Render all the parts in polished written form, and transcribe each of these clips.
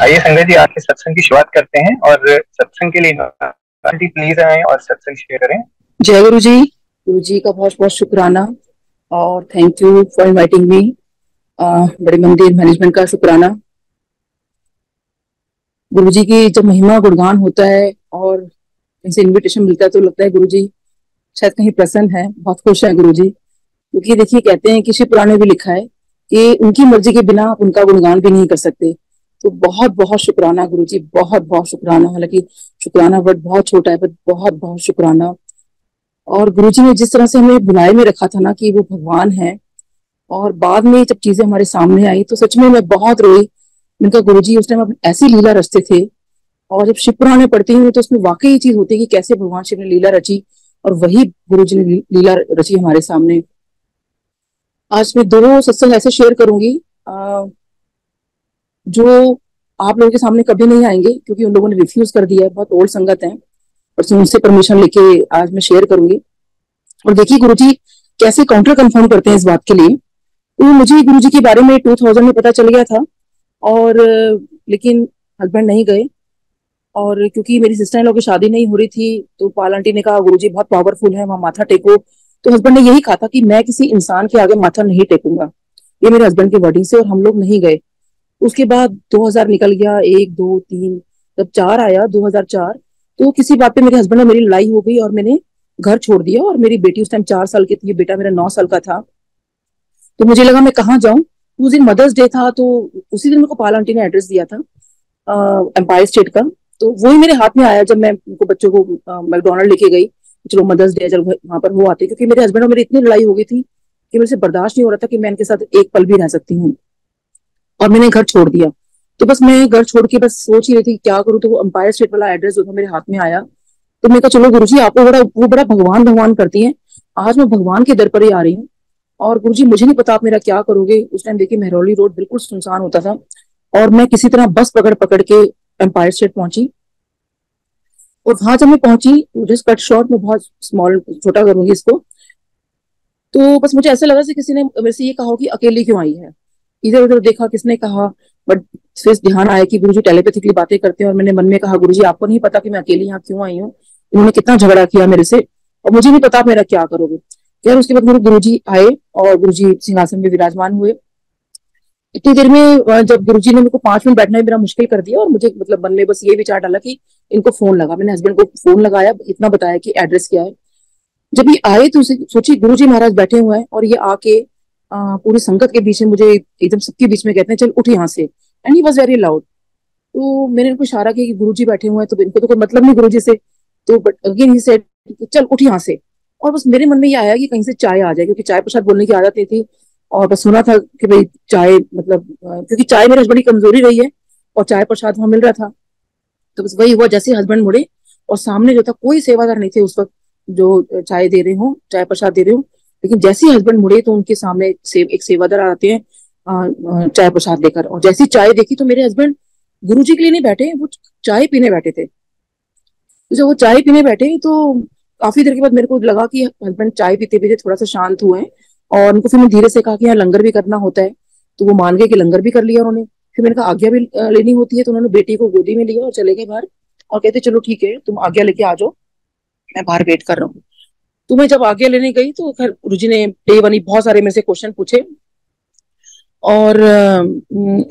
आइए संगत जी, आज के सत्संग की शुरुआत करते हैं और सत्संग के लिए आंटी प्लीज आए और सत्संग शेयर करें। जय गुरु जी का बहुत बहुत शुक्राना और thank you for inviting me. बड़े मंदिर मैनेजमेंट का शुक्राना। गुरु जी की जब महिमा गुणगान होता है और कहीं से इनविटेशन मिलता है तो लगता है गुरु जी शायद कहीं प्रसन्न है, बहुत खुश है गुरु जी। क्योंकि देखिए, कहते हैं कि शिव पुराण में भी लिखा है कि उनकी मर्जी के बिना आप उनका गुणगान भी नहीं कर सकते। तो बहुत बहुत शुक्राना गुरु जी, बहुत बहुत शुक्राना। हालांकि शुक्राना वर्ड बहुत छोटा है, बट बहुत बहुत शुक्राना। और गुरुजी ने जिस तरह से हमें बुलाए में रखा था ना कि वो भगवान है, और बाद में जब चीजें हमारे सामने आई तो सच में मैं बहुत रोई। उनका गुरुजी उस टाइम ऐसी लीला रचते थे। और जब शिव पुराण में पढ़ती हूँ तो उसमें वाकई ये चीज होती है कि कैसे भगवान शिव ने लीला रची और वही गुरुजी ने लीला रची हमारे सामने। आज मैं दो सत्संग ऐसे शेयर करूंगी जो आप लोगों के सामने कभी नहीं आएंगे, क्योंकि उन लोगों ने रिफ्यूज कर दिया है, बहुत ओल्ड संगत है। और उनसे परमिशन लेके आज मैं शेयर करूंगी। और देखिए गुरुजी कैसे काउंटर कंफर्म करते हैं इस बात के लिए। तो मुझे गुरुजी के बारे में 2000 में पता चल गया था, और लेकिन हस्बैंड नहीं गए। और क्योंकि मेरी सिस्टर इन लोग की शादी नहीं हो रही थी तो पाल आंटी ने कहा गुरुजी बहुत पावरफुल है, वहां माथा टेको। तो हस्बैंड ने यही कहा था कि मैं किसी इंसान के आगे माथा नहीं टेकूंगा, ये मेरे हस्बैंड की वर्डिंग से, और हम लोग नहीं गए। उसके बाद 2000 निकल गया, एक दो तीन, जब चार आया 2004, तो किसी बात पे मेरे हस्बैंड और मेरी लड़ाई हो गई और मैंने घर छोड़ दिया। और मेरी बेटी उस टाइम 4 साल की थी, बेटा मेरा 9 साल का था। तो मुझे लगा मैं कहाँ जाऊं। उस दिन मदर्स डे था, तो उसी दिन मेरे को पाल आंटी ने एड्रेस दिया था एम्पायर स्टेट का। तो वही मेरे हाथ में आया जब मैं उनको बच्चों को मैकडोनल्ड लेके गई। चलो मदर्स डे चलो वहां पर वो आते, क्योंकि मेरे हस्बैंड और मेरी इतनी लड़ाई हो गई थी कि मेरे से बर्दाश्त नहीं हो रहा था कि मैं इनके साथ एक पल भी रह सकती हूँ। और मैंने घर छोड़ दिया। तो बस मैं घर छोड़ के बस सोच ही रही थी क्या करूँ, तो वो एम्पायर स्टेट वाला एड्रेस जो था मेरे हाथ में आया। तो मैं कहा चलो गुरुजी, आपको बड़ा भगवान भगवान करती हैं, आज मैं भगवान के दर पर ही आ रही हूँ। और गुरुजी मुझे नहीं पता आप मेरा क्या करोगे। उस टाइम देखिए मेहरौली रोड बिल्कुल सुनसान होता था, और मैं किसी तरह बस पकड़ पकड़ के एम्पायर स्टेट पहुंची। और वहां जब मैं पहुंची, जस्ट कट शॉर्ट में बहुत स्मॉल छोटा करूंगी इसको, तो बस मुझे ऐसा लगा कि किसी ने मेरे से ये कहा कि अकेली क्यों आई है। इधर उधर देखा किसने कहा, बट फिर ध्यान आया कि गुरुजी टेलीपैथिकली बातें करते हैं। और मैंने मन में कहा गुरुजी आपको नहीं पता कि मैं अकेली यहाँ क्यों आई हूँ, उन्होंने कितना झगड़ा किया मेरे से, और मुझे नहीं पता आप मेरा क्या करोगे। यार उसके बाद मेरे गुरुजी आए और गुरुजी सिंहासन में विराजमान हुए। इतनी देर में जब गुरुजी ने मेरे को 5 मिनट बैठना ही मेरा मुश्किल कर दिया, और मुझे मतलब मन में बस ये विचार डाला कि इनको फोन लगा। मैंने हस्बैंड को फोन लगाया, इतना बताया कि एड्रेस क्या है। जब ये आए तो सोची गुरुजी महाराज बैठे हुए हैं, और ये आके पूरी संगत के बीच में मुझे एकदम सबके बीच में कहते हैं चल उठ यहाँ से। And he was very loud. तो मैंने इनको इशारा किया कि गुरुजी बैठे हुए हैं, तो इनको तो कोई मतलब नहीं गुरुजी से। तो बट अगेन ही सेड चल उठ यहाँ से। और बस मेरे मन में ये आया कि कहीं से चाय आ जाए, क्योंकि चाय प्रसाद बोलने की आदत नहीं थी। और बस सुना था कि भाई चाय मतलब क्योंकि चाय मेरे हस्बैंड की कमजोरी रही है, और चाय प्रसाद वहां मिल रहा था। तो बस वही हुआ, जैसे हस्बैंड मुड़े और सामने जो था कोई सेवादार नहीं थे उस वक्त जो चाय दे रहे हो, चाय प्रसाद दे रहे हो। लेकिन जैसे ही हस्बैंड मुड़े तो उनके सामने एक सेवादार आते हैं चाय प्रसाद लेकर। और जैसी चाय देखी तो मेरे हस्बैंड गुरुजी के लिए नहीं बैठे, वो चाय पीने बैठे थे। तो जब वो चाय पीने बैठे तो काफी देर के बाद मेरे को लगा कि हस्बैंड चाय पीते पीते थोड़ा सा शांत हुए हैं। और उनको फिर मैं धीरे से कहा कि यहाँ लंगर भी करना होता है। तो वो मान गए कि लंगर भी कर लिया उन्होंने। फिर मैंने कहा आज्ञा भी लेनी होती है, तो उन्होंने बेटी को गोदी में लिया और चले गए बाहर। और कहते चलो ठीक है तुम आज्ञा लेके आ जाओ, मैं बाहर वेट कर रहा हूँ। तो मैं जब आज्ञा लेने गई तो खैर गुरुजी ने डे बनी बहुत सारे मेरे से क्वेश्चन पूछे। और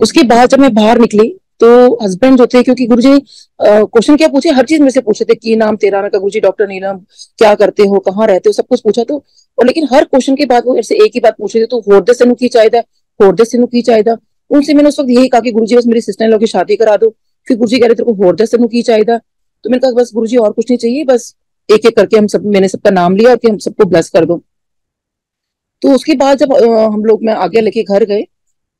उसके बाद जब मैं बाहर निकली तो हस्बैंड जो थे, क्योंकि गुरुजी क्वेश्चन क्या पूछे, हर चीज मेरे से पूछे थे कि नाम तेरा। मैं कहा गुरुजी डॉक्टर नीलम, क्या करते हो, कहाँ रहते हो, सब कुछ पूछा। तो और लेकिन हर क्वेश्चन के बाद वो मेरे से एक ही बात पूछे थे, तो होरदे सेनु की चाहिए, होरदे सेनु की चाहिए। उनसे मैंने उस वक्त यही कहा कि गुरुजी बस मेरी सिस्टर इन लोग की शादी करा दो। फिर गुरुजी कह रहे तेरे को होरदे सेनु की चाहिए। तो मैंने कहा बस गुरुजी और कुछ नहीं चाहिए, बस एक एक करके हम सब, मैंने सबका नाम लिया और कि हम सबको ब्लेस कर दो। तो उसके बाद जब हम लोग मैं आगे लेके घर गए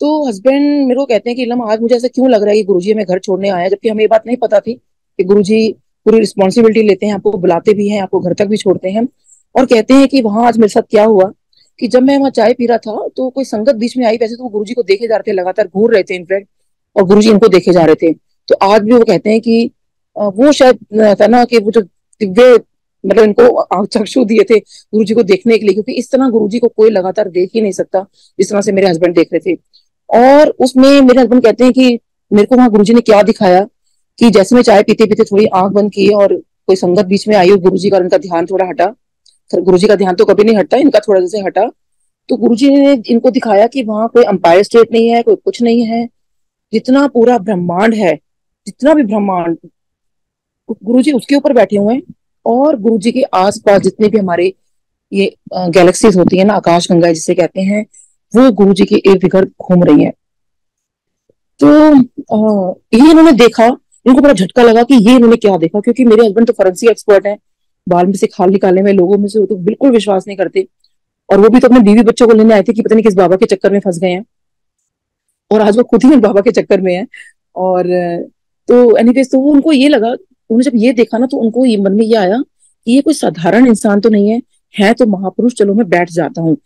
तो हस्बैंड मेरे को कहते हैं कि इलम आज मुझे ऐसा क्यों लग रहा है कि गुरुजी हमें घर छोड़ने आया, जबकि हमें ये बात नहीं पता थी कि गुरुजी पूरी रिस्पॉन्सिबिलिटी लेते हैं, आपको बुलाते भी हैं, आपको घर तक भी छोड़ते हैं। और कहते हैं कि वहां आज मेरे साथ क्या हुआ कि जब मैं वहां चाय पी रहा था तो कोई संगत बीच में आई। वैसे तो वो गुरुजी को देखे जा रहे थे, लगातार घूर रहे थे इनफैक्ट, और गुरुजी इनको देखे जा रहे थे। तो आज भी वो कहते हैं कि वो शायद था ना कि वो जो दिव्य मतलब इनको चक्षु दिए थे गुरुजी को देखने के लिए, क्योंकि इस तरह गुरुजी को कोई लगातार देख ही नहीं सकता जिस तरह से मेरे हस्बैंड देख रहे थे। और उसमें मेरे हस्बैंड कहते हैं कि मेरे को वहां गुरुजी ने क्या दिखाया कि जैसे मैं चाय पीते पीते थोड़ी आंख बंद की और कोई संगत बीच में आई और गुरुजी का, उनका ध्यान थोड़ा हटा। गुरुजी का ध्यान तो कभी नहीं हटता, इनका थोड़ा जैसे हटा, तो गुरुजी ने इनको दिखाया कि वहां कोई अंपायर स्टेट नहीं है, कोई कुछ नहीं है, जितना पूरा ब्रह्मांड है, जितना भी ब्रह्मांड, गुरुजी उसके ऊपर बैठे हुए हैं। और गुरुजी के आसपास जितने भी हमारे ये गैलेक्सीज होती है ना, आकाश गंगा जिसे कहते हैं, वो गुरुजी के इर्द गिर्द घूम रही है। तो ये इन्होंने देखा, इनको बड़ा झटका लगा कि ये इन्होंने क्या देखा, क्योंकि मेरे हस्बैंड तो फॉरेंसिक एक्सपर्ट हैं, बाल में से खाल निकालने में, लोगों में से वो तो बिल्कुल विश्वास नहीं करते। और वो भी तो अपने बीवी बच्चों को लेने आए थे कि पता नहीं किस बाबा के चक्कर में फंस गए हैं, और आज वो खुद ही बाबा के चक्कर में है। और तो एनीवेज, तो वो उनको ये लगा, उन्होंने जब ये देखा ना, तो उनको ये मन में ये आया कि ये कोई साधारण इंसान तो नहीं है, है तो महापुरुष, चलो मैं बैठ जाता हूँ।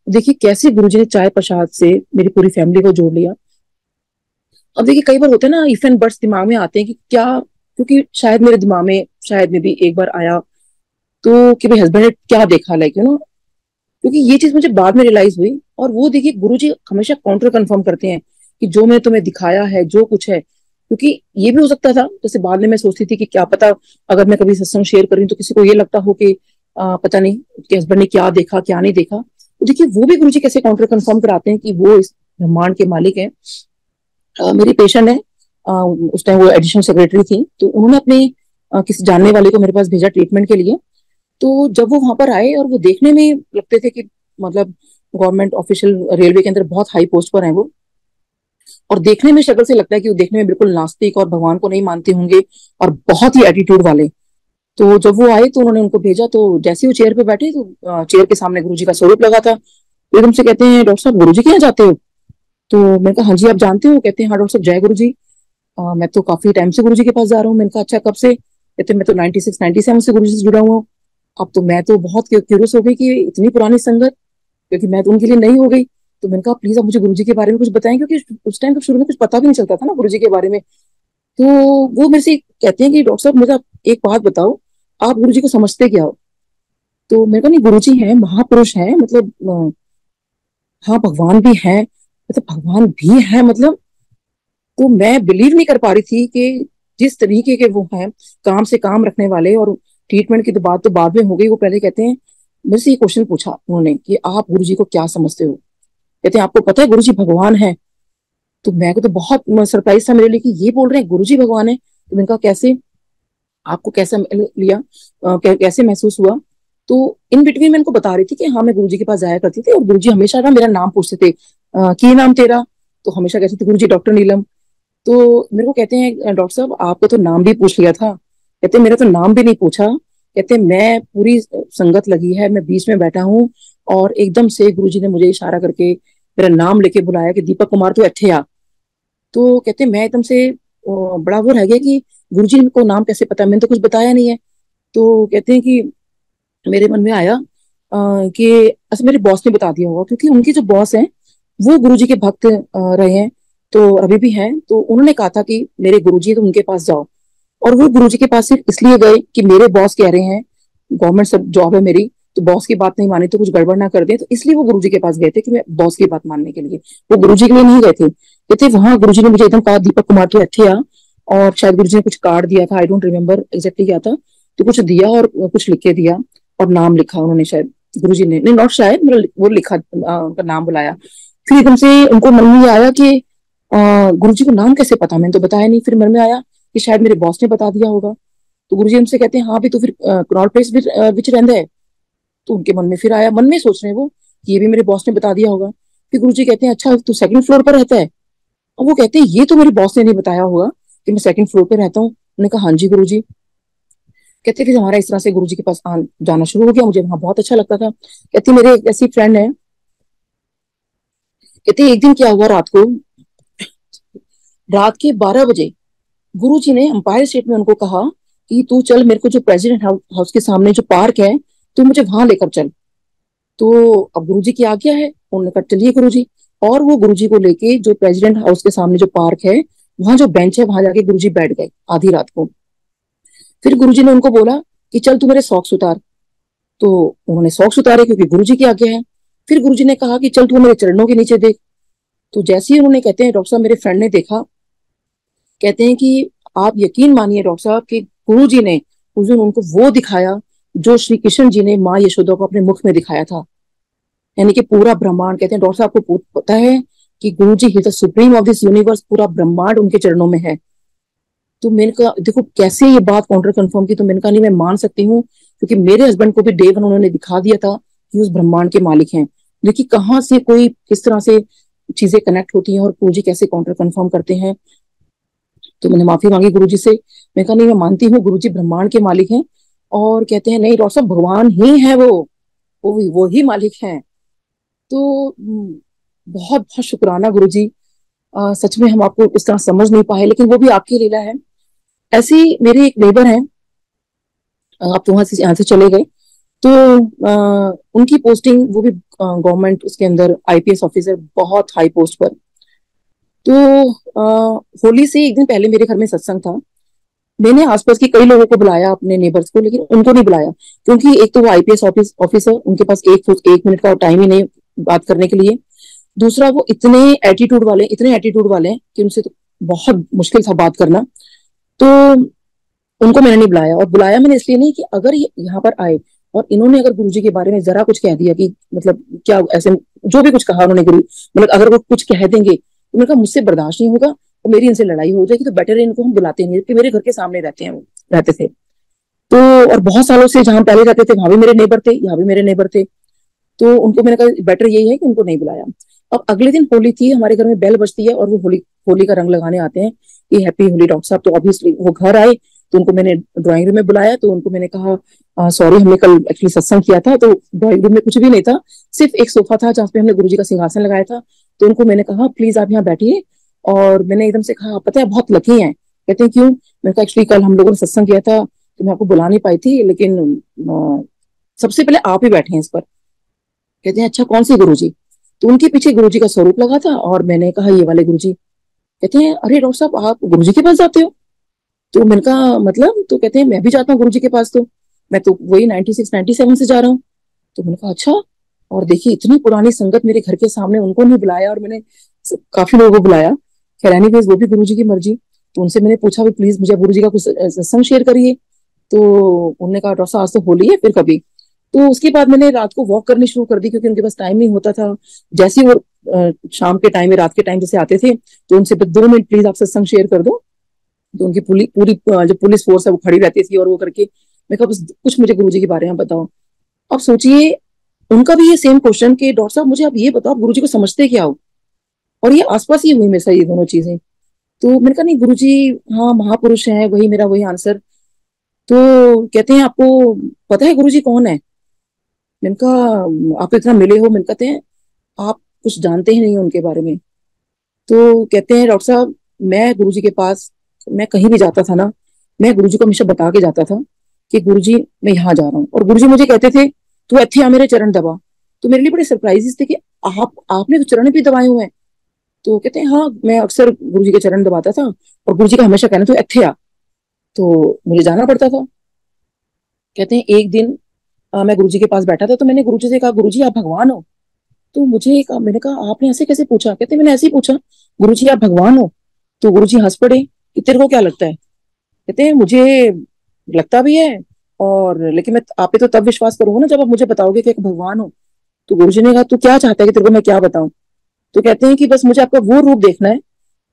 देखिए कैसे गुरुजी ने चाय प्रसाद से मेरी पूरी फैमिली को जोड़ लिया। अब देखिए कई बार होते हैं ना, इफ एंड बट्स दिमाग में आते हैं कि क्या, क्योंकि शायद मेरे दिमाग में शायद में भी एक बार आया तो कि भाई हस्बैंड ने क्या देखा, लाइक यू नो, क्योंकि ये चीज मुझे बाद में रियलाइज हुई। और वो देखिए गुरुजी हमेशा काउंटर कंफर्म करते हैं कि जो मैंने तुम्हें दिखाया है, जो कुछ है, क्योंकि ये भी हो सकता था, जैसे बाद में मैं सोचती थी कि क्या पता अगर मैं कभी सत्संग शेयर करूँ तो किसी को ये लगता हो कि पता नहीं कि हस्बैंड ने क्या देखा क्या नहीं देखा। तो देखिए वो भी गुरुजी कैसे काउंटर कंफर्म कराते हैं कि वो इस ब्रह्मांड के मालिक है। मेरी पेशेंट है, उस टाइम वो एडिशनल सेक्रेटरी थी, तो उन्होंने अपने किसी जानने वाले को मेरे पास भेजा ट्रीटमेंट के लिए। तो जब वो वहां पर आए और वो देखने में लगते थे कि मतलब गवर्नमेंट ऑफिशियल, रेलवे के अंदर बहुत हाई पोस्ट पर है वो, और देखने में शक्ल से लगता है कि वो देखने में बिल्कुल नास्तिक और भगवान को नहीं मानते होंगे, और बहुत ही एटीट्यूड वाले। तो जब वो आए तो उन्होंने उनको भेजा, तो जैसे ही वो चेयर पे बैठे तो चेयर के सामने गुरुजी का स्वरूप लगा था। तो एकदम से कहते हैं, डॉक्टर साहब गुरुजी के यहाँ जाते हो? तो मैंने कहा हाँ जी, आप जानते हो? कहते हैं हाँ डॉक्टर साहब, जय गुरु जी। मैं तो काफी टाइम से गुरुजी के पास जा रहा हूँ। मैंने कहा अच्छा, कब से? कहते मैं तो 96 97 से गुरुजी से जुड़ा हुआ हूँ। अब तो मैं तो बहुत क्यूरियस हो गई कि इतनी पुरानी संगत, क्योंकि मैं तो उनके लिए नहीं हो गई। तो मैंने कहा प्लीज आप मुझे गुरुजी के बारे में कुछ बताएं, क्योंकि उस टाइम तो शुरू में कुछ पता भी नहीं चलता था ना गुरुजी के बारे में। तो वो मेरे से कहते हैं कि डॉक्टर साहब मुझे आप एक बात बताओ, आप गुरुजी को समझते क्या हो? तो मैंने कहा नहीं, गुरुजी हैं, महापुरुष हैं, मतलब हाँ भगवान भी है, मतलब भगवान भी है मतलब। तो मैं बिलीव नहीं कर पा रही थी कि जिस तरीके के वो हैं, काम से काम रखने वाले, और ट्रीटमेंट की तो बात तो बाद में हो गई। वो पहले कहते हैं, मेरे से ये क्वेश्चन पूछा उन्होंने कि आप गुरुजी को क्या समझते हो? कहते हैं आपको पता है गुरुजी भगवान है? तो मैं को तो बहुत सरप्राइज था मेरे लिए कि ये बोल रहे हैं गुरुजी भगवान है। तो मैंने कहा कैसे, आपको कैसा लिया, कैसे महसूस हुआ? तो इन बिटवीन मैं इनको बता रही थी कि हाँ मैं गुरुजी के पास जाया करती थी, और गुरुजी हमेशा ना मेरा नाम पूछते थे, की नाम तेरा? तो हमेशा कहते थे गुरुजी डॉक्टर नीलम। तो मेरे को कहते हैं डॉक्टर साहब आपको तो नाम भी पूछ लिया था? कहते मेरा तो नाम भी नहीं पूछा। कहते मैं पूरी संगत लगी है, मैं बीच में बैठा हूँ, और एकदम से गुरुजी ने मुझे इशारा करके मेरा नाम लेके बुलाया कि दीपक कुमार तू अच्छे आ। तो कहते मैं एकदम से बड़ा वो रह गया कि गुरुजी को नाम कैसे पता, मैंने तो कुछ बताया नहीं है। तो कहते हैं कि मेरे मन में आया कि अच्छा मेरे बॉस ने बता दिया होगा, क्योंकि उनके जो बॉस हैं वो गुरुजी के भक्त रहे हैं, तो अभी भी हैं। तो उन्होंने कहा था कि मेरे गुरुजी हैं तो उनके पास जाओ। और वो गुरुजी के पास सिर्फ इसलिए गए कि मेरे बॉस कह रहे हैं, गवर्नमेंट सब जॉब है मेरी, तो बॉस की बात नहीं मानी तो कुछ गड़बड़ ना कर दे, तो इसलिए वो गुरुजी के पास गए थे कि मैं बॉस की बात मानने के लिए, वो गुरुजी के लिए नहीं गए थे। कहते वहां गुरुजी ने मुझे एकदम कहा दीपक कुमार तू अच्छे आ, और शायद गुरुजी ने कुछ कार्ड दिया था, आई डोंट रिमेम्बर एग्जैक्टली क्या था, तो कुछ दिया और कुछ लिख के दिया, और नाम लिखा उन्होंने, शायद गुरुजी ने नहीं, नॉट शायद, मतलब वो लिखा, उनका नाम बुलाया। फिर एकदम से उनको मन में आया कि गुरुजी को नाम कैसे पता, मैंने तो बताया नहीं। फिर मन में आया कि शायद मेरे बॉस ने बता दिया होगा। तो गुरुजी हमसे कहते हैं हाँ भी तो फिर कनॉट प्लेस विच रहता है? तो उनके मन में फिर आया, मन में सोच रहे हैं वो कि ये भी मेरे बॉस ने बता दिया होगा। फिर गुरुजी कहते हैं अच्छा तू सेकंड फ्लोर पर रहता है? और वो कहते हैं ये तो मेरे बॉस ने नहीं बताया होगा कि मैं सेकंड फ्लोर पे रहता हूँ। उन्होंने कहा हाँ जी गुरुजी। कहते फिर हमारा इस तरह से गुरुजी के पास जाना शुरू हो गया, मुझे वहां बहुत अच्छा लगता था। कहती मेरे एक ऐसी फ्रेंड है, कहते एक दिन क्या हुआ, रात के 12 बजे गुरुजी ने अंपायर स्टेट में उनको कहा कि तू चल मेरे को जो प्रेसिडेंट हाउस के सामने जो पार्क है, तू मुझे वहां लेकर चल। तो अब गुरुजी की आज्ञा है, उन्होंने कहा चलिए गुरुजी। और वो गुरुजी को लेके जो प्रेसिडेंट हाउस के सामने जो पार्क है, वहां जो बेंच है वहां जाके गुरुजी बैठ गए आधी रात को। फिर गुरुजी ने उनको बोला कि चल तू मेरे सॉक्स उतार। तो उन्होंने सॉक्स उतारे क्योंकि गुरुजी की आज्ञा है। फिर गुरुजी ने कहा कि चल तू मेरे चरणों के नीचे देख। तो जैसे ही उन्होंने, कहते हैं डॉक्टर साहब मेरे फ्रेंड ने देखा, कहते हैं कि आप यकीन मानिए डॉक्टर साहब कि गुरु जी ने उस दिन उनको वो दिखाया जो श्री कृष्ण जी ने माँ यशोदा को अपने मुख में दिखाया था। यानी कि पूरा ब्रह्मांड, कहते हैं डॉक्टर साहब आपको पता है कि गुरु जी ही the supreme of this universe, पूरा ब्रह्मांड उनके चरणों में है। तो मैंने कहा देखो कैसे ये बात काउंटर कंफर्म की, तो मैंने कहा नहीं मैं मान सकती हूँ, क्योंकि मेरे हस्बैंड को भी डे वन उन्होंने दिखा दिया था कि उस ब्रह्मांड के मालिक हैं। देखिए कहाँ से कोई किस तरह से चीजें कनेक्ट होती हैं और गुरु जी कैसे काउंटर कंफर्म करते हैं। तो मैंने माफी मांगी गुरु जी से। मैं कहा नहीं मैं मानती हूँ गुरु जी ब्रह्मांड के मालिक हैं। और कहते हैं नहीं डॉक्टर साहब भगवान ही है वो ही मालिक हैं। तो बहुत बहुत शुक्राना गुरु जी। सच में हम आपको इस तरह समझ नहीं पाए, लेकिन वो भी आपकी लीला है। ऐसी मेरे एक नेबर हैं, आप तो वहां से यहाँ से चले गए, तो उनकी पोस्टिंग वो भी गवर्नमेंट उसके अंदर आईपीएस ऑफिसर, बहुत हाई पोस्ट पर। तो होली से एक दिन पहले मेरे घर में सत्संग था। मैंने आसपास के कई लोगों को बुलाया अपने नेबर्स को, लेकिन उनको नहीं बुलाया, क्योंकि एक तो वो आईपीएस ऑफिसर, उनके पास एक मिनट का टाइम ही नहीं बात करने के लिए। दूसरा वो इतने एटीट्यूड वाले हैं कि उनसे तो बहुत मुश्किल था बात करना। तो उनको मैंने नहीं बुलाया, और बुलाया मैंने इसलिए नहीं कि अगर ये यहाँ पर आए और इन्होंने अगर गुरुजी के बारे में जरा कुछ कह दिया कि मतलब क्या ऐसे जो भी कुछ कहा उन्होंने गुरु, मतलब अगर वो कुछ कह देंगे तो मैंने कहा मुझसे बर्दाश्त नहीं होगा और मेरी इनसे लड़ाई हो जाएगी, तो बेटर है इनको हम बुलाते नहीं, कि मेरे घर के सामने रहते हैं, वो रहते थे। तो और बहुत सालों से जहां पहले रहते थे वहां भी मेरे नेबर थे, यहाँ भी मेरे नेबर थे। तो उनको मैंने कहा बेटर यही है कि उनको नहीं बुलाया। अब अगले दिन होली थी, हमारे घर में बेल बजती है और वो होली का रंग लगाने आते हैं कि हैप्पी होली डॉक्टर साहब। तो ऑब्वियसली वो घर आए, तो उनको मैंने ड्राइंग रूम में बुलाया। तो उनको मैंने कहा सॉरी हमने कल एक्चुअली सत्संग किया था, तो ड्राइंग रूम में कुछ भी नहीं था, सिर्फ एक सोफा था जहाँ पे हमने गुरुजी का सिंहासन लगाया था। तो उनको मैंने कहा प्लीज आप यहाँ बैठिए। और मैंने एकदम से कहा पता है बहुत लकी हैं। कहते हैं क्यों? मैंने कहा एक्चुअली कल हम लोगों ने सत्संग किया था तो मैं आपको बुला नहीं पाई थी, लेकिन सबसे पहले आप ही बैठे हैं इस पर। कहते हैं अच्छा कौन से गुरुजी? तो उनके पीछे गुरुजी का स्वरूप लगा था और मैंने कहा ये वाले गुरुजी। कहते हैं अरे डॉक्टर साहब आप गुरुजी के पास जाते हो? तो मैंने कहा मतलब? तो कहते हैं मैं भी जाता हूँ गुरुजी के पास, तो मैं तो वही 96 97 से जा रहा हूँ। तो मैंने कहा अच्छा। और देखिए इतनी पुरानी संगत मेरे घर के सामने, उनको नहीं बुलाया और मैंने काफी लोगों को बुलाया। खैर एनीवेज वो भी गुरुजी की मर्जी। तो उनसे मैंने पूछा भी प्लीज मुझे गुरुजी का कुछ सत्संग शेयर करिए। तो उन्होंने कहा डॉक्टर साहब आज तो होली है फिर कभी। तो उसके बाद मैंने रात को वॉक करनी शुरू कर दी, क्योंकि उनके पास टाइम नहीं होता था। जैसे ही वो शाम के टाइम में रात के टाइम जैसे आते थे तो उनसे 2 मिनट प्लीज आप सत्संग शेयर कर दो। तो उनकी पूरी पूरी जो पुलिस फोर्स है वो खड़ी रहती थी और वो करके मैं कहा बस कुछ मुझे गुरुजी के बारे में बताओ। अब सोचिए उनका भी ये सेम क्वेश्चन कि डॉक्टर साहब मुझे आप ये बताओ आप गुरुजी को समझते क्या हो? और ये आसपास ही हुई मेरे साथ ये दोनों चीजें। तो मैंने कहा नहीं गुरुजी हाँ महापुरुष हैं, वही आंसर। तो कहते हैं आपको पता है गुरुजी कौन है? मैंने कहा आप तो इतना मिले हो। मैंने कहते हैं आप कुछ जानते ही नहीं हो उनके बारे में। तो कहते हैं डॉक्टर साहब मैं गुरुजी के पास, मैं कहीं भी जाता था ना, मैं गुरुजी को हमेशा बता के जाता था कि गुरुजी मैं यहाँ जा रहा हूँ, और गुरुजी मुझे कहते थे तू इत्थे आ मेरे चरण दबा। तो मेरे लिए बड़े सरप्राइजेस थे कि आपने तो चरण भी दबाए हुए हैं। तो कहते हैं हाँ मैं अक्सर गुरुजी के चरण दबाता था और गुरुजी का हमेशा कहना तू इत्थे आ। तो मुझे जाना पड़ता था। कहते हैं एक दिन मैं गुरुजी के पास बैठा था तो मैंने गुरुजी से कहा गुरुजी आप भगवान हो? तो मैंने कहा आपने ऐसे कैसे पूछा? कहते मैंने ऐसे ही पूछा गुरुजी आप भगवान हो? तो गुरुजी हंस पड़े कि तेरे को क्या लगता है? कहते हैं मुझे लगता भी है, और लेकिन मैं आप पे तो तब विश्वास करूंगा ना जब आप मुझे बताओगे कि एक भगवान हो। तो गुरुजी ने कहा तू क्या चाहता है कि तेरे को मैं क्या बताऊं? तो कहते हैं कि बस मुझे आपका वो रूप देखना है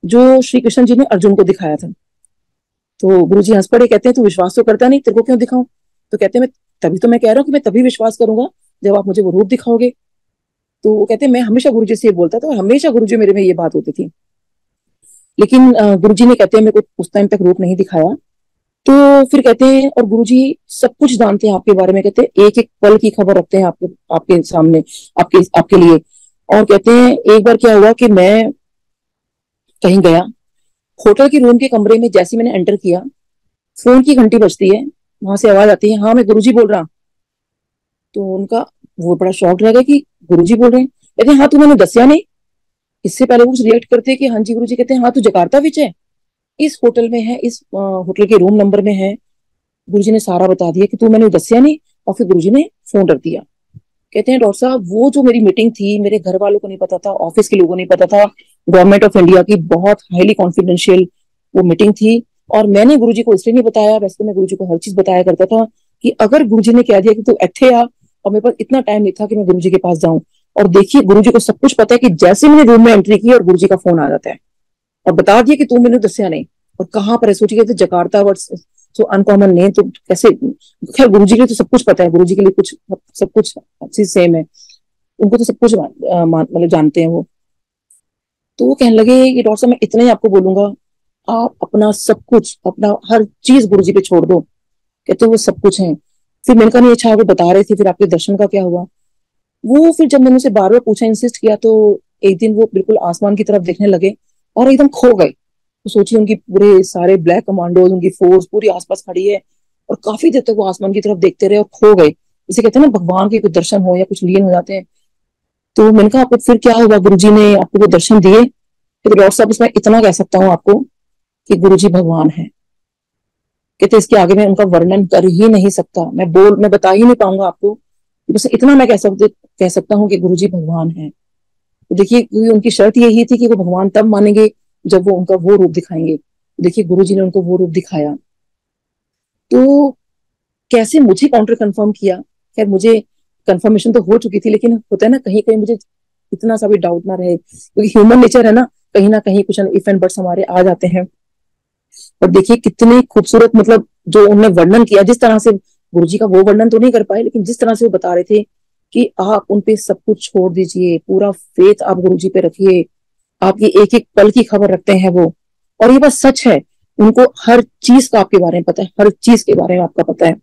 जो श्री कृष्ण जी ने अर्जुन को दिखाया था। तो गुरुजी हंस पड़े, कहते हैं तू विश्वास तो करता नहीं, तेरे को क्यों दिखाऊं? तो कहते हैं मैं तभी तो मैं कह रहा हूँ कि मैं तभी विश्वास करूंगा जब आप मुझे वो रूप दिखाओगे। तो वो कहते हैं मैं हमेशा गुरुजी से ये बोलता था और हमेशा गुरुजी मेरे में ये बात होती थी, लेकिन गुरुजी ने कहते हैं मेरे को उस टाइम तक रूप नहीं दिखाया। तो फिर कहते हैं और गुरुजी सब कुछ जानते हैं आपके बारे में, कहते हैं एक एक पल की खबर रखते हैं आपके आपके सामने, आपके आपके लिए। और कहते हैं एक बार क्या हुआ कि मैं कहीं गया, होटल के रूम के कमरे में जैसे मैंने एंटर किया, फोन की घंटी बजती है, वहां से आवाज आती है हाँ मैं गुरुजी बोल रहा। तो उनका वो बड़ा शॉक रह गया कि गुरुजी बोल रहे हैं। कहते हैं हाँ तू मैंने दसिया नहीं? इससे पहले वो रिएक्ट करते हैं कि हाँ जी गुरुजी। कहते हैं हाँ तू जकार्ता विच है, इस होटल में है, इस होटल के रूम नंबर में है। गुरुजी ने सारा बता दिया कि तू मैंने दसिया नहीं, और फिर गुरुजी ने फोन रख दिया। कहते हैं डॉक्टर साहब वो जो मेरी मीटिंग थी मेरे घर वालों को नहीं पता था, ऑफिस के लोगों नहीं पता था, गवर्नमेंट ऑफ इंडिया की बहुत हाईली कॉन्फिडेंशियल वो मीटिंग थी। और मैंने गुरुजी को इसलिए नहीं बताया, वैसे तो मैं गुरुजी को हर चीज बताया करता था कि अगर गुरुजी ने कह दिया कि तू इत्थे आ, और मेरे पास इतना टाइम नहीं था कि मैं गुरुजी के पास जाऊं। और देखिए गुरुजी को सब कुछ पता है कि जैसे मैंने रूम में एंट्री की और गुरुजी का फोन आ जाता है और बता दिया कि तू मैंने दसिया नहीं और कहाँ पर है। सोचिए तो Jakarta words so uncommon name, तो कैसे। खैर गुरुजी के लिए तो सब कुछ पता है, गुरुजी के लिए कुछ सब कुछ चीज सेम है, उनको तो सब कुछ मतलब जानते हैं वो। तो वो कहने लगे कि डॉक्टर साहब मैं इतना ही आपको बोलूंगा, आप अपना सब कुछ, अपना हर चीज गुरुजी पे छोड़ दो। कहते वो सब कुछ है। फिर मैंने कहा नहीं अच्छा, वो बता रहे थे फिर आपके दर्शन का क्या हुआ। वो फिर जब मैंने उसे बार बार पूछा, इंसिस्ट किया, तो एक दिन वो बिल्कुल आसमान की तरफ देखने लगे और एकदम खो गए। तो सोचिए उनकी पूरे सारे ब्लैक कमांडोज, उनकी फोर्स पूरी आसपास खड़ी है और काफी देर तक वो आसमान की तरफ देखते रहे और खो गए। इसे कहते हैं ना भगवान के कुछ दर्शन हो या कुछ लीन हो जाते हैं। तो मैंने कहा आपको फिर क्या हुआ, गुरुजी ने आपको वो दर्शन दिए। तो डॉक्टर साहब इसमें इतना कह सकता हूँ आपको कि गुरुजी भगवान है। कहते इसके आगे मैं उनका वर्णन कर ही नहीं सकता, मैं बता ही नहीं पाऊंगा आपको। बस इतना मैं कह सकता हूँ कि गुरुजी भगवान है। तो देखिए क्योंकि उनकी शर्त यही थी कि वो भगवान तब मानेंगे जब वो उनका वो रूप दिखाएंगे। देखिए गुरुजी ने उनको वो रूप दिखाया। तो कैसे मुझे काउंटर कंफर्म किया, खैर मुझे कंफर्मेशन तो हो चुकी थी, लेकिन होता है ना कहीं कहीं मुझे इतना सा भी डाउट ना रहे, क्योंकि ह्यूमन नेचर है ना कहीं कुछ इफ एंड बट्स हमारे आ जाते हैं। और देखिए कितने खूबसूरत, मतलब जो उन्होंने वर्णन किया जिस तरह से, गुरुजी का वो वर्णन तो नहीं कर पाए, लेकिन जिस तरह से वो बता रहे थे कि आप उनपे सब कुछ छोड़ दीजिए, पूरा फेथ आप गुरुजी पे रखिए, आपकी एक एक पल की खबर रखते हैं वो। और ये बात सच है, उनको हर चीज का आपके बारे में पता है, हर चीज के बारे में आपका पता है।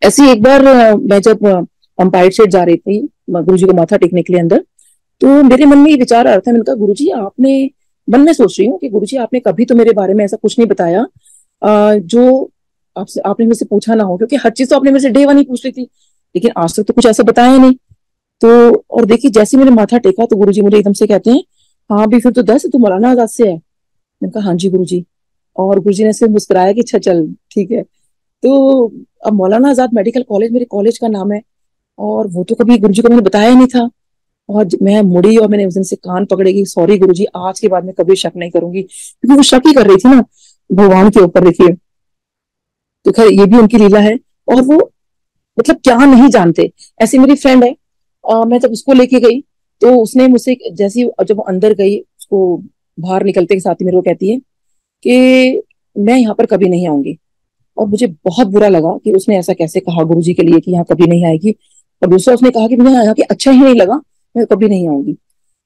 ऐसी एक बार मैं जब अंपायर सेट जा रही थी गुरुजी को माथा टेकने के लिए अंदर, तो मेरे मन में ये विचार आ रहा था, मैंने कहा गुरुजी आपने, मन में सोच रही हूँ कि गुरुजी आपने कभी तो मेरे बारे में ऐसा कुछ नहीं बताया जो आपसे आपने मेरे से पूछा ना हो, क्योंकि हर चीज तो आपने मेरे से डे वन ही पूछ रही थी, लेकिन आज तक तो कुछ ऐसा बताया नहीं। तो और देखिए जैसे मैंने माथा टेका तो गुरुजी मुझे एकदम से कहते हैं, हाँ भी फिर तो दस तू मौलाना आजाद से है। मैंने कहा हाँ जी गुरुजी। और गुरुजी ने सिर्फ मुस्कुराया कि अच्छा चल ठीक है। तो अब मौलाना आजाद मेडिकल कॉलेज मेरे कॉलेज का नाम है, और वो तो कभी गुरुजी को मैंने बताया ही नहीं था। और मैं मुड़ी और मैंने उस दिन से कान पकड़े कि सॉरी गुरुजी, आज के बाद मैं कभी शक नहीं करूंगी, क्योंकि वो शक ही कर रही थी ना भगवान के ऊपर। देखिए तो खैर ये भी उनकी लीला है। और वो मतलब क्या नहीं जानते। ऐसी मेरी फ्रेंड है, मैं जब उसको लेके गई तो उसने मुझसे जैसी, जब वो अंदर गई उसको बाहर निकलते के साथ ही मेरे को कहती है कि मैं यहाँ पर कभी नहीं आऊंगी। और मुझे बहुत बुरा लगा कि उसने ऐसा कैसे कहा गुरुजी के लिए कि यहाँ कभी नहीं आएगी। और दूसरा उसने कहा कि मुझे यहाँ के अच्छा ही नहीं लगा, मैं कभी नहीं आऊंगी।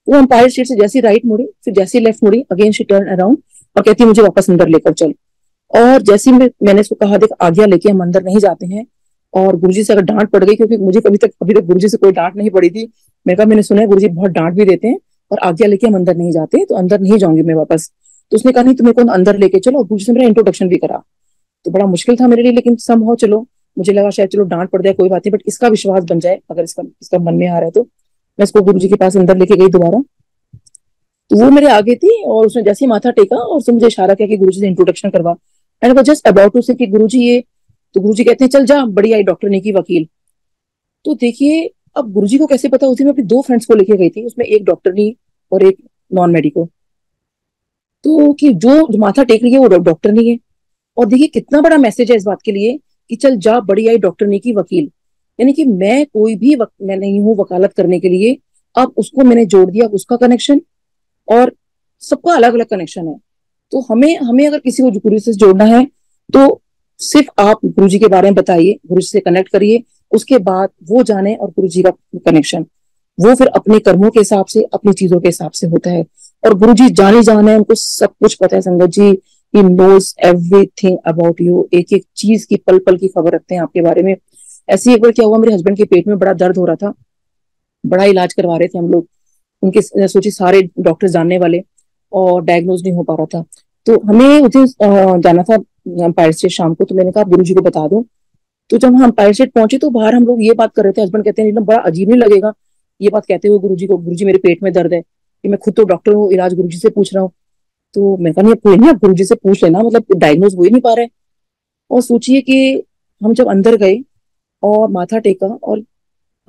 वो अंपायर स्टेट से जैसी राइट मुड़ी, फिर जैसी लेफ्ट मुड़ी, अगेन शी टर्न अराउंड और कहती मुझे वापस अंदर लेकर चल। और जैसे मैंने उसको कहा देख आज्ञा लेके हम अंदर नहीं जाते हैं, और गुरुजी से अगर डांट पड़ गई, क्योंकि मुझे अभी तक गुरुजी से कोई डांट नहीं पड़ी थी। मैंने सुना है गुरुजी बहुत डांट भी देते हैं, और आज्ञा लेके हम अंदर नहीं जाते, तो अंदर नहीं जाऊंगी मैं वापस। तो उसने कहा नहीं तुम मेरे को अंदर लेके चलो, और गुरुजी से मेरा इंट्रोडक्शन भी करा। तो बड़ा मुश्किल था मेरे लिए, लेकिन समहाउ चलो मुझे लगा शायद चलो डांट पड़ जाए कोई बात नहीं, बट इसका विश्वास बन जाए, अगर इसका इसका मन में आ रहा है तो। मैं इसको गुरुजी के पास अंदर लेके गई दोबारा। तो वो मेरे आगे थी और उसने जैसे ही माथा टेका और उसने मुझे इशारा किया कि गुरुजी से इंट्रोडक्शन करवा। एंड वो जस्ट अबाउट टू से कि गुरुजी ये, तो गुरुजी कहते हैं चल जा, बड़ी आई डॉक्टर ने की वकील। तो देखिए अब गुरुजी को कैसे पता, उसी में अपनी दो फ्रेंड्स को लेके गई थी, उसमें एक डॉक्टर नहीं और एक नॉन मेडिको। तो कि जो माथा टेक रही है वो डॉक्टर नहीं है। और देखिए कितना बड़ा मैसेज है इस बात के लिए कि चल जा, बड़ी आई डॉक्टर नहीं की वकील। यानी कि मैं कोई भी मैं नहीं हूँ वकालत करने के लिए। अब उसको मैंने जोड़ दिया, उसका कनेक्शन और सबका अलग अलग कनेक्शन है। तो हमें हमें अगर किसी को गुरु से जोड़ना है तो सिर्फ आप गुरु जी के बारे में बताइए, गुरु जी से कनेक्ट करिए, उसके बाद वो जाने और गुरु जी का कनेक्शन वो फिर अपने कर्मों के हिसाब से, अपनी चीजों के हिसाब से होता है। और गुरु जी जाने जाने है, उनको सब कुछ पता है संगत जी। He knows everything about you, एक एक चीज की पल पल की खबर रखते हैं आपके बारे में। ऐसे एक बार क्या हुआ, मेरे हस्बैंड के पेट में बड़ा दर्द हो रहा था, बड़ा इलाज करवा रहे थे हम लोग, उनके सोचिए सारे डॉक्टर जानने वाले, और डायग्नोज नहीं हो पा रहा था। तो हमें उस दिन जाना था एम्पायर स्टेट शाम को, तो मैंने कहा गुरु जी को बता दो। तो जब हम एम्पायर स्टेट पहुंचे तो बाहर हम लोग ये बात कर रहे थे, हस्बैंड कहते हैं बड़ा अजीब नहीं लगेगा ये बात कहते हुए गुरु जी को, गुरु जी मेरे पेट में दर्द है, कि मैं खुद तो डॉक्टर हूँ, इलाज गुरु जी से पूछ रहा हूँ। तो मैं कहा नहीं कोई नहीं, आप गुरु जी से पूछ लेना, मतलब डायग्नोज हो ही नहीं पा रहा है। और सोचिए कि हम जब अंदर गए और माथा टेका और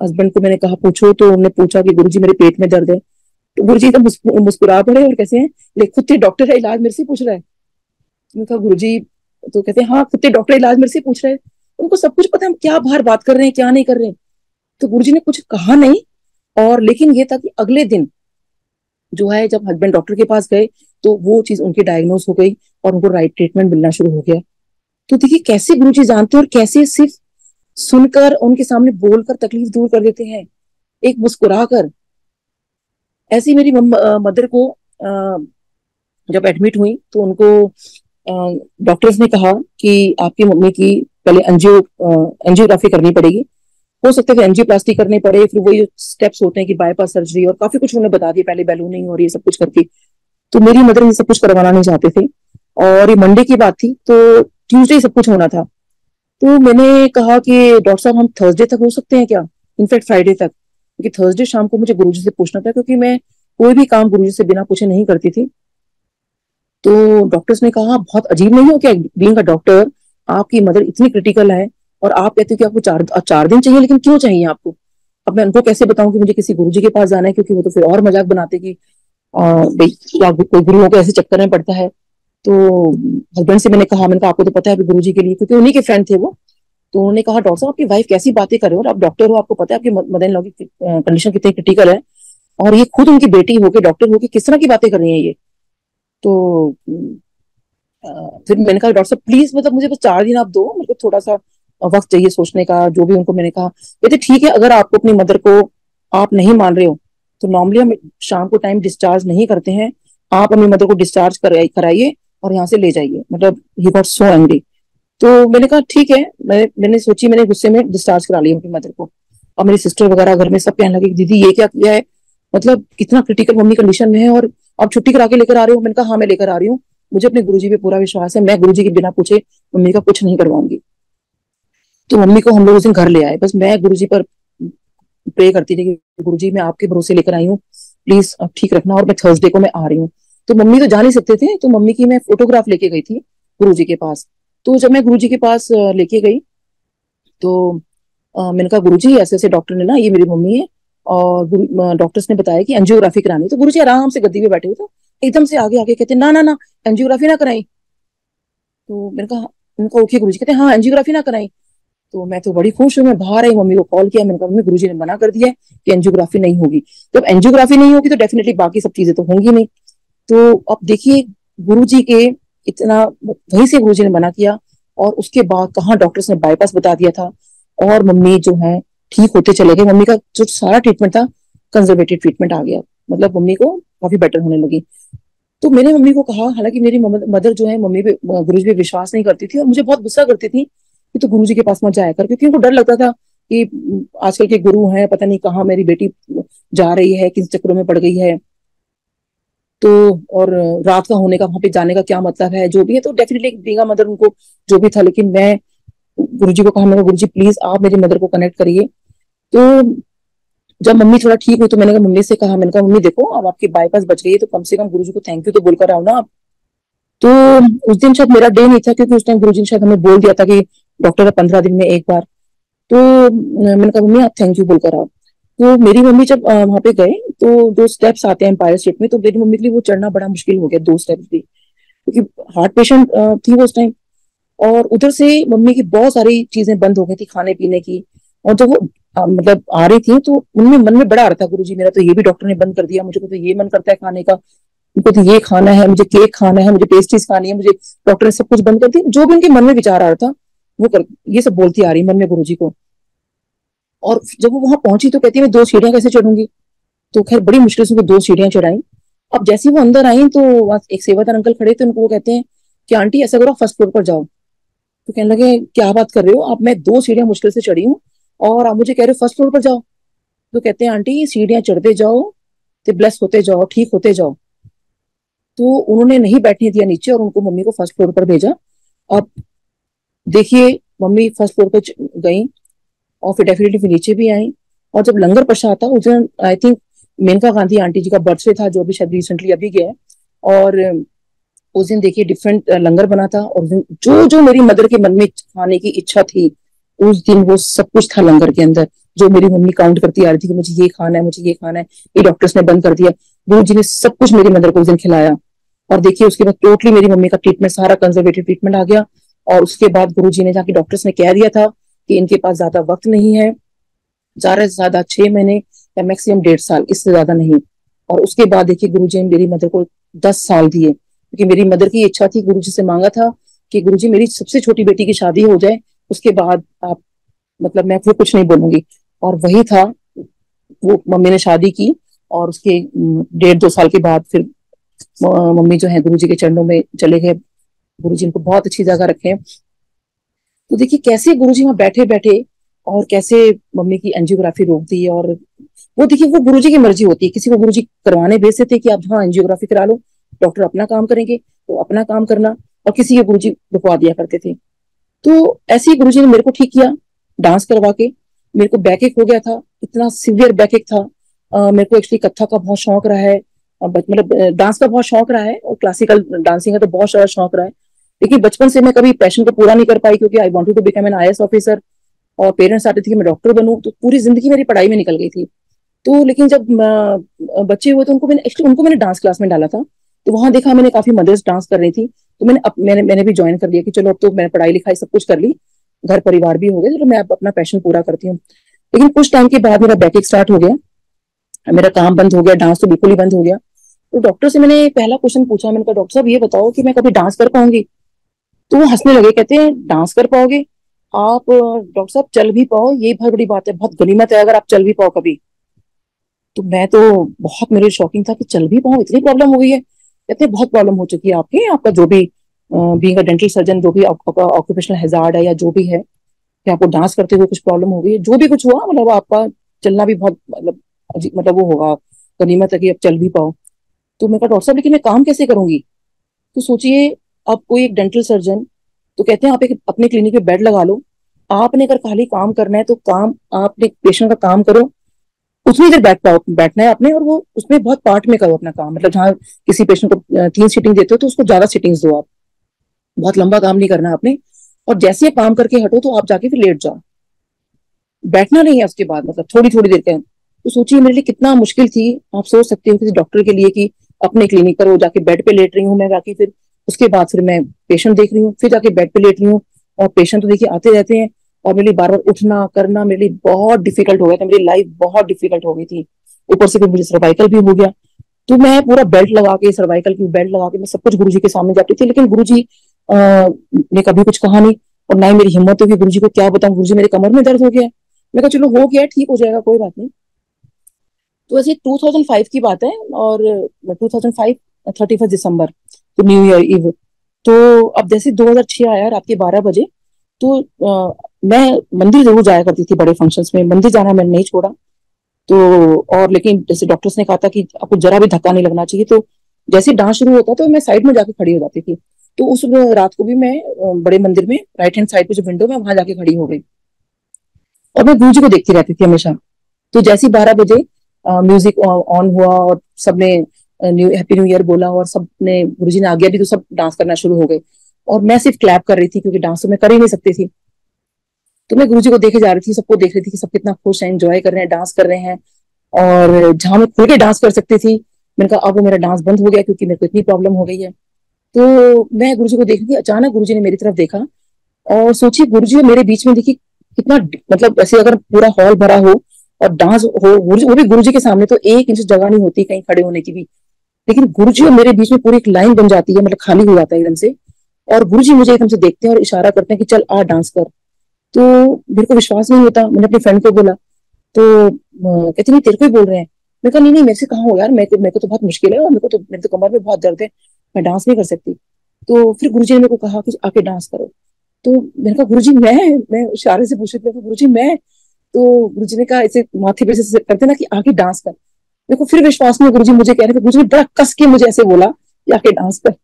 हस्बैंड को मैंने कहा पूछो, तो उन्होंने पूछा कि गुरुजी मेरे पेट में दर्द है। तो गुरुजी तो मुस्कुरा पड़े और कैसे हैं, ले खुद से डॉक्टर है, इलाज मेरे से पूछ रहा है। मैंने कहा गुरुजी, तो कहते हैं हाँ कितने डॉक्टर इलाज मेरे से पूछ रहे हैं, उनको सब कुछ पता है हम क्या बाहर बात कर रहे हैं क्या नहीं कर रहे हैं। तो गुरुजी ने कुछ कहा नहीं, और लेकिन ये था कि अगले दिन जो है जब हस्बैंड डॉक्टर के पास गए तो वो चीज उनकी डायग्नोज हो गई और उनको राइट ट्रीटमेंट मिलना शुरू हो गया। तो देखिए कैसे गुरुजी जानते हैं और कैसे सिर्फ सुनकर उनके सामने बोलकर तकलीफ दूर कर देते हैं, एक मुस्कुरा कर। ऐसे ही मेरी मदर को जब एडमिट हुई तो उनको डॉक्टर्स ने कहा कि आपकी मम्मी की पहले एंजियोग्राफी करनी पड़ेगी, हो सकता है एंजियोप्लास्टी करनी पड़े, फिर वही स्टेप्स होते हैं कि बाईपास सर्जरी, और काफी कुछ उन्होंने बता दिया, पहले बैलूनिंग और ये सब कुछ करके। तो मेरी मदर ये सब कुछ करवाना नहीं चाहते थे, और ये मंडे की बात थी तो ट्यूसडे सब कुछ होना था। तो मैंने कहा कि डॉक्टर साहब हम थर्सडे तक हो सकते हैं क्या, इनफैक्ट फ्राइडे तक, क्योंकि थर्सडे शाम को मुझे गुरुजी से पूछना था, क्योंकि मैं कोई भी काम गुरुजी से बिना पूछे नहीं करती थी। तो डॉक्टर्स ने कहा बहुत अजीब नहीं हो क्या बीइंग अ डॉक्टर, आपकी मदर इतनी क्रिटिकल है और आप कहते हो कि आपको 4 दिन चाहिए, लेकिन क्यों चाहिए आपको। अब मैं उनको कैसे बताऊं कि मुझे किसी गुरुजी के पास जाना है, क्योंकि वो तो फिर और मजाक बनाते कि भाई क्या कोई गुरुओं को ऐसे चक्कर में पड़ता है। तो हस्बैंड से मैंने कहा आपको तो पता है अभी गुरुजी के लिए, क्योंकि उन्हीं के फ्रेंड थे वो। तो उन्होंने कहा डॉक्टर साहब आपकी वाइफ कैसी बातें कर रहे हो, और आप डॉक्टर हो, आपको पता है आपकी मदर इन लॉ की कंडीशन कितनी क्रिटिकल है, और ये खुद उनकी बेटी होके डॉक्टर होके किस तरह की बातें कर रही है ये। तो फिर मैंने कहा डॉक्टर साहब प्लीज मतलब मुझे बस 4 दिन आप दो, मेरे को थोड़ा सा वक्त चाहिए सोचने का, जो भी उनको मैंने कहा। कहते ठीक है, अगर आपको अपनी मदर को आप नहीं मान रहे हो तो नॉर्मली हम शाम को टाइम डिस्चार्ज नहीं करते हैं, आप अपनी मदर को डिस्चार्ज कराइए और यहाँ से ले जाइए। मतलब ही गॉट सो एंग्री। तो मैंने कहा ठीक है, मैंने गुस्से में डिस्चार्ज करा लिया अपनी मदर को। और मेरी सिस्टर वगैरह घर में सब कहने लगे दीदी ये क्या किया है, मतलब कितना क्रिटिकल मम्मी कंडीशन में है और आप छुट्टी करा के लेकर आ रहे हो। मैंने कहा हाँ मैं लेकर आ रही हूँ, मुझे अपने गुरुजी पे पूरा विश्वास है, मैं गुरुजी के बिना पूछे मम्मी का कुछ नहीं करवाऊंगी। तो मम्मी को हम लोग उस दिन घर ले आए, बस मैं गुरुजी पर प्रे करती थी कि गुरुजी मैं आपके भरोसे लेकर आई हूँ, प्लीज अब ठीक रखना, और मैं थर्सडे को मैं आ रही हूँ। तो मम्मी तो जा नहीं सकते थे, तो मम्मी की मैं फोटोग्राफ लेके गई थी गुरुजी के पास। तो जब मैं गुरुजी के पास लेके गई तो मैंने कहा गुरुजी ऐसे ऐसे डॉक्टर ने ना, ये मेरी मम्मी है, और डॉक्टर्स ने बताया कि एंजियोग्राफी करानी। तो गुरुजी आराम से गद्दी पे बैठे हुए थे, एकदम से आगे आगे कहते ना ना ना एंजियोग्राफी ना कराई। तो मैंने कहा ओके गुरुजी। कहते हाँ एंजियोग्राफी ना कराई। तो मैं तो बड़ी खुश हूँ, मैं बाहर आई, मम्मी को कॉल किया, मैंने कहा मम्मी गुरुजी ने मना कर दिया है कि एंजियोग्राफी नहीं होगी। जब एंजियोग्राफी नहीं होगी तो डेफिनेटली बाकी सब चीजें तो होंगी नहीं। तो अब देखिए गुरुजी के इतना, वहीं से गुरुजी ने मना किया, और उसके बाद कहाँ डॉक्टर्स ने बाईपास बता दिया था, और मम्मी जो है ठीक होते चले गए। मम्मी का जो सारा ट्रीटमेंट था कंजर्वेटिव ट्रीटमेंट आ गया, मतलब मम्मी को काफी बेटर होने लगी। तो मैंने मम्मी को कहा, हालांकि मेरी मदर जो है मम्मी पे गुरुजी पे विश्वास नहीं करती थी और मुझे बहुत गुस्सा करती थी कि तो गुरुजी के पास मत जाया कर, क्योंकि उनको डर लगता था कि आजकल के गुरु हैं, पता नहीं कहाँ मेरी बेटी जा रही है, किस चक्रों में पड़ गई है। तो और रात का होने का वहां पे जाने का क्या मतलब है, जो भी है। तो डेफिनेटली बीइंग अ मदर उनको जो भी था, लेकिन मैं गुरुजी को कहा, मैंने गुरुजी प्लीज आप मेरी मदर को कनेक्ट करिए। तो जब मम्मी थोड़ा ठीक हुई तो मैंने कहा मम्मी से कहा, मैंने कहा मम्मी देखो अब आपकी बाईपास बच गई है, तो कम से कम गुरुजी को थैंक यू तो बोलकर आओ ना आप। तो उस दिन शायद मेरा डे नहीं था, क्योंकि उस टाइम गुरुजी ने शायद हमें बोल दिया था कि डॉक्टर 15 दिन में एक बार। तो मैंने कहा मम्मी आप थैंक यू बोलकर आओ। तो मेरी मम्मी जब वहां पे गए तो 2 स्टेप्स आते हैं एम्पायर स्टेट में, तो मेरी मम्मी के लिए वो चढ़ना बड़ा मुश्किल हो गया 2 स्टेप्स भी, क्योंकि हार्ट पेशेंट थी वो उस टाइम। और उधर से मम्मी की बहुत सारी चीजें बंद हो गई थी खाने पीने की, और जब वो मतलब आ रही थी तो उनमें मन में बड़ा आ रहा था गुरुजी मेरा तो ये भी डॉक्टर ने बंद कर दिया, मुझे तो ये मन करता है खाने का, मुझको तो ये खाना है, मुझे केक खाना है, मुझे पेस्ट्रीज खानी है, मुझे डॉक्टर ने सब कुछ बंद कर दिया। जो भी उनके मन में विचार आ रहा था वो कर, ये सब बोलती आ रही मन में गुरुजी को। और जब वो वहां पहुंची तो कहती है मैं 2 सीढ़ियां कैसे चढ़ूंगी। तो खैर बड़ी मुश्किल से वो 2 सीढ़ियां चढ़ाई। अब जैसे वो अंदर आई तो वहाँ एक सेवादार अंकल खड़े थे, उनको वो कहते हैं कि आंटी ऐसा करो फर्स्ट फ्लोर पर जाओ। तो कहने लगे क्या बात कर रहे हो आप, मैं 2 सीढ़ियां मुश्किल से चढ़ी हूँ और आप मुझे कह रहे हो फर्स्ट फ्लोर पर जाओ। तो कहते हैं आंटी सीढ़ियां चढ़ते जाओ तो ब्लेस होते जाओ, ठीक होते जाओ। तो उन्होंने नहीं बैठने दिया नीचे और उनको मम्मी को फर्स्ट फ्लोर पर भेजा। अब देखिए मम्मी फर्स्ट फ्लोर पर गई और फिर डेफिनेटली फिर नीचे भी आई। और जब लंगर प्रसाद था उस दिन I think Maneka Gandhi aunty ji का बर्थडे था, जो अभी शायद रिसेंटली अभी गया है। और उस दिन देखिए डिफरेंट लंगर बना था, और जो जो मेरी मदर के मन में खाने की इच्छा थी उस दिन वो सब कुछ था लंगर के अंदर, जो मेरी मम्मी काउंट करती आ रही थी कि मुझे ये खाना है, मुझे ये खाना है, ये डॉक्टर्स ने बंद कर दिया। गुरु जी ने सब कुछ मेरी मदर को उस दिन खिलाया। और देखिए उसके बाद टोटली मेरी मम्मी का ट्रीटमेंट सारा कंजर्वेटिव ट्रीटमेंट आ गया। और उसके बाद गुरुजी ने जाके डॉक्टर्स ने कह दिया था कि इनके पास ज्यादा वक्त नहीं है, ज्यादा से ज्यादा 6 महीने या मैक्सिमम 1.5 साल, इससे ज्यादा नहीं। और उसके बाद देखिए गुरुजी ने मेरी मदर को 10 साल दिए, क्योंकि मेरी मदर की इच्छा थी, गुरुजी से मांगा था कि गुरुजी मेरी सबसे छोटी बेटी की शादी हो जाए, उसके बाद आप मतलब मैं फिर कुछ नहीं बोलूंगी। और वही था, वो मम्मी ने शादी की और उसके 1.5-2 साल के बाद फिर मम्मी जो है गुरुजी के चरणों में चले गए। गुरुजी इनको बहुत अच्छी जगह रखे हैं। तो देखिए कैसे गुरुजी वहां बैठे बैठे और कैसे मम्मी की एंजियोग्राफी रोक दी। और वो देखिए वो गुरुजी की मर्जी होती है, किसी को गुरुजी करवाने भेजते थे कि आप हाँ एंजियोग्राफी करा लो, डॉक्टर अपना काम करेंगे तो अपना काम करना, और किसी के गुरुजी रुकवा दिया करते थे। तो ऐसे ही गुरुजी ने मेरे को ठीक किया डांस करवा के। मेरे को बैकएक हो गया था, इतना सीवियर बैकएक था। मेरे को एक्चुअली कथक का बहुत शौक रहा है, मतलब डांस का बहुत शौक रहा है, और क्लासिकल डांसिंग का तो बहुत सारा शौक रहा है। लेकिन बचपन से मैं कभी पैशन को पूरा नहीं कर पाई, क्योंकि I wanted to become an IAS officer, और पेरेंट्स चाहते थे कि मैं डॉक्टर बनूं, तो पूरी जिंदगी मेरी पढ़ाई में निकल गई थी। तो लेकिन जब बच्चे हुए तो उनको मैंने डांस क्लास में डाला था। तो वहां देखा मैंने काफी मदर्स डांस कर रही थी, तो मैंने भी ज्वाइन कर लिया कि चलो अब तो मैंने पढ़ाई लिखाई सब कुछ कर ली, घर परिवार भी हो गया, चलो मैं अब अपना पैशन पूरा करती हूँ। लेकिन कुछ टाइम के बाद मेरा बैकएक स्टार्ट हो गया, मेरा काम बंद हो गया, डांस तो बिल्कुल ही बंद हो गया। तो डॉक्टर से मैंने पहला क्वेश्चन पूछा, मैंने कहा डॉक्टर साहब ये बताओ कि मैं कभी डांस कर पाऊंगी। तो वो हंसने लगे, कहते हैं डांस कर पाओगे आप डॉक्टर साहब, चल भी पाओ ये बहुत बड़ी बात है, बहुत गनीमत है अगर आप चल भी पाओ कभी। तो मैं तो बहुत मेरे शॉकिंग था कि चल भी पाऊं, इतनी प्रॉब्लम हो गई है। कहते हैं बहुत प्रॉब्लम हो चुकी है आपकी, आपका जो भी बीइंग अ डेंटल सर्जन जो भी आपका ऑक्यूपेशनल हैजार्ड है या जो भी है, कि आपको डांस करते हुए कुछ प्रॉब्लम हो गई है, जो भी कुछ हुआ, मतलब आपका चलना भी बहुत मतलब मतलब वो होगा, गनीमत है कि अब चल भी पाओ। तो मैं कहा डॉक्टर साहब लेकिन मैं काम कैसे करूंगी। तो सोचिए, आप कोई एक डेंटल सर्जन, तो कहते हैं आप एक अपने क्लिनिक पे बेड लगा लो, आपने अगर खाली काम करना है तो काम आपने पेशेंट का काम करो, उतनी देर बैठना है आपने, और वो उसमें बहुत पार्ट में करो अपना काम। मतलब जहाँ किसी पेशेंट को 3 सीटिंग देते हो तो उसको ज्यादा सीटिंग्स दो आप, बहुत लंबा काम नहीं करना आपने। और जैसे काम करके हटो तो आप जाके फिर लेट जाओ, बैठना नहीं है उसके बाद, मतलब थोड़ी थोड़ी देर का। तो सोचिए मेरे लिए कितना मुश्किल थी। आप सोच सकते हो किसी डॉक्टर के लिए कि अपने क्लिनिक पर वो जाके बेड पे लेट रही हूँ मैं जाके, फिर उसके बाद फिर मैं पेशेंट देख रही हूँ, फिर जाके बेड पे लेट रही हूँ, और पेशेंट तो देखिए आते रहते हैं, और मेरे लिए बार बार उठना करना मेरे लिए बहुत डिफिकल्ट हो गया था, मेरी लाइफ बहुत डिफिकल्ट हो गई थी। ऊपर से फिर मुझे सर्वाइकल भी हो गया। तो मैं पूरा बेल्ट लगा के, सर्वाइकल की बेल्ट लगा के मैं सब कुछ गुरुजी के सामने जाती थी, लेकिन गुरुजी ने कभी कुछ कहा नहीं, और ना ही मेरी हिम्मत हुई गुरुजी को क्या बताऊं, गुरुजी मेरे कमर में दर्द हो गया है। मैं कहा चलो हो गया ठीक हो जाएगा कोई बात नहीं। तो ऐसे 2005 की बात है, और 2005 31 दिसंबर, तो न्यू ईयर इव। तो अब जैसे 2006 आया रात के 12 बजे, तो मैं मंदिर जरूर जाया करती थी बड़े फंक्शंस में, मंदिर जाना मैंने नहीं छोड़ा। तो और लेकिन जैसे डॉक्टर्स ने कहा था कि आपको जरा भी धक्का नहीं लगना चाहिए, तो जैसे डांस शुरू होता तो मैं साइड में जाके खड़ी हो जाती थी। तो उस रात को भी मैं बड़े मंदिर में राइट हैंड साइड पे जो विंडो में वहां जाके खड़ी हो गई, और मैं गुरु जी को देखती रहती थी हमेशा। तो जैसे 12 बजे म्यूजिक ऑन हुआ और सबने न्यू हैप्पी न्यू ईयर बोला, और सबने गुरुजी ने आज्ञा दी तो सब डांस करना शुरू हो गए, और मैं सिर्फ क्लैप कर रही थी क्योंकि डांस तो मैं कर ही नहीं सकती थी। तो मैं गुरुजी को देखे जा रही थी, सबको देख रही थी कि सब कितना खुश है, एंजॉय कर रहे हैं, डांस कर रहे हैं। और जहां मैं खुल के डांस कर सकती थी, मैंने कहा अब वो मेरा डांस बंद हो गया क्योंकि मेरे को इतनी प्रॉब्लम हो गई है। तो मैं गुरुजी को देख रही थी, अचानक गुरुजी ने मेरी तरफ देखा, और सोचिए गुरुजी और मेरे बीच में देखिए कितना, मतलब ऐसे अगर पूरा हॉल भरा हो और डांस हो, वो भी गुरुजी के सामने, तो 1 इंच जगह नहीं होती कहीं खड़े होने की भी। लेकिन गुरुजी और मेरे बीच में पूरी एक लाइन बन जाती है, मतलब खाली हो जाता है एकदम से। और गुरुजी मुझे एकदम से देखते हैं और इशारा करते हैं कि चल आ डांस कर। तो मेरे को विश्वास नहीं होता, मैंने अपने फ्रेंड को बोला। तो कहते नहीं तेरे को ही बोल रहे हैं। मैं कहा नहीं नहीं मेरे से कहाँ हो यार, मेरे को तो बहुत मुश्किल है, और मेरे तो कमर में बहुत दर्द है, मैं डांस नहीं कर सकती। तो फिर गुरुजी ने मेरे को कहा कि आके डांस करो। तो मैंने कहा गुरुजी मैं इशारे से पूछ रही थी गुरुजी मैं। तो गुरुजी ने कहा ऐसे माथे पे से करते ना कि आके डांस कर। मेरे को फिर विश्वास नहीं, गुरुजी मुझे कह रहे थे, गुरुजी ने बड़ा कस के मुझे ऐसे बोला कि आके डांस कर।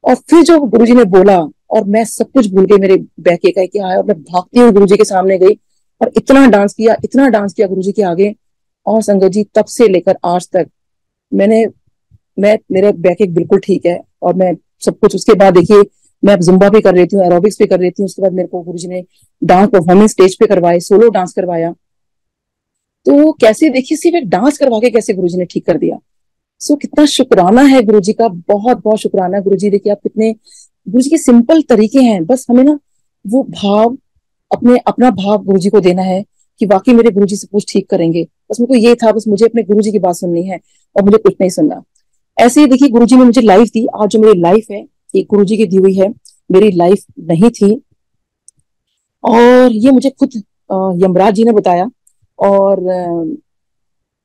और फिर जो गुरुजी ने बोला, और मैं सब कुछ भूल गई, मेरे बैक एक क्या आया, और मैं भागती हुई गुरुजी के सामने गई, और इतना डांस किया गुरुजी के आगे। और संगत जी तब से लेकर आज तक मैंने मैं मेरा बैक एक बिल्कुल ठीक है, और मैं सब कुछ उसके बाद देखिए मैं अब जुम्बा भी कर लेती हूँ, एरोबिक्स भी कर लेती हूँ। उसके बाद मेरे को गुरुजी ने डांस परफॉर्मेंस स्टेज पे करवाए, सोलो डांस करवाया। तो कैसे देखिए सिर्फ एक डांस करवा के कैसे गुरुजी ने ठीक कर दिया। सो कितना शुक्राना है गुरु जी का, बहुत बहुत शुक्राना गुरु जी। देखिए आप कितने, गुरु जी के सिंपल तरीके हैं, बस हमें ना वो भाव, अपना भाव गुरु जी को देना है कि वाकई मेरे गुरु जी सब कुछ ठीक करेंगे। बस मेरे को ये था, बस मुझे अपने गुरु जी की बात सुननी है और मुझे कुछ नहीं सुनना। ऐसे ही देखिए गुरु जी ने मुझे लाइफ दी। आज जो मेरी लाइफ है ये गुरु जी की दी हुई है, मेरी लाइफ नहीं थी। और ये मुझे खुद यमराज जी ने बताया। और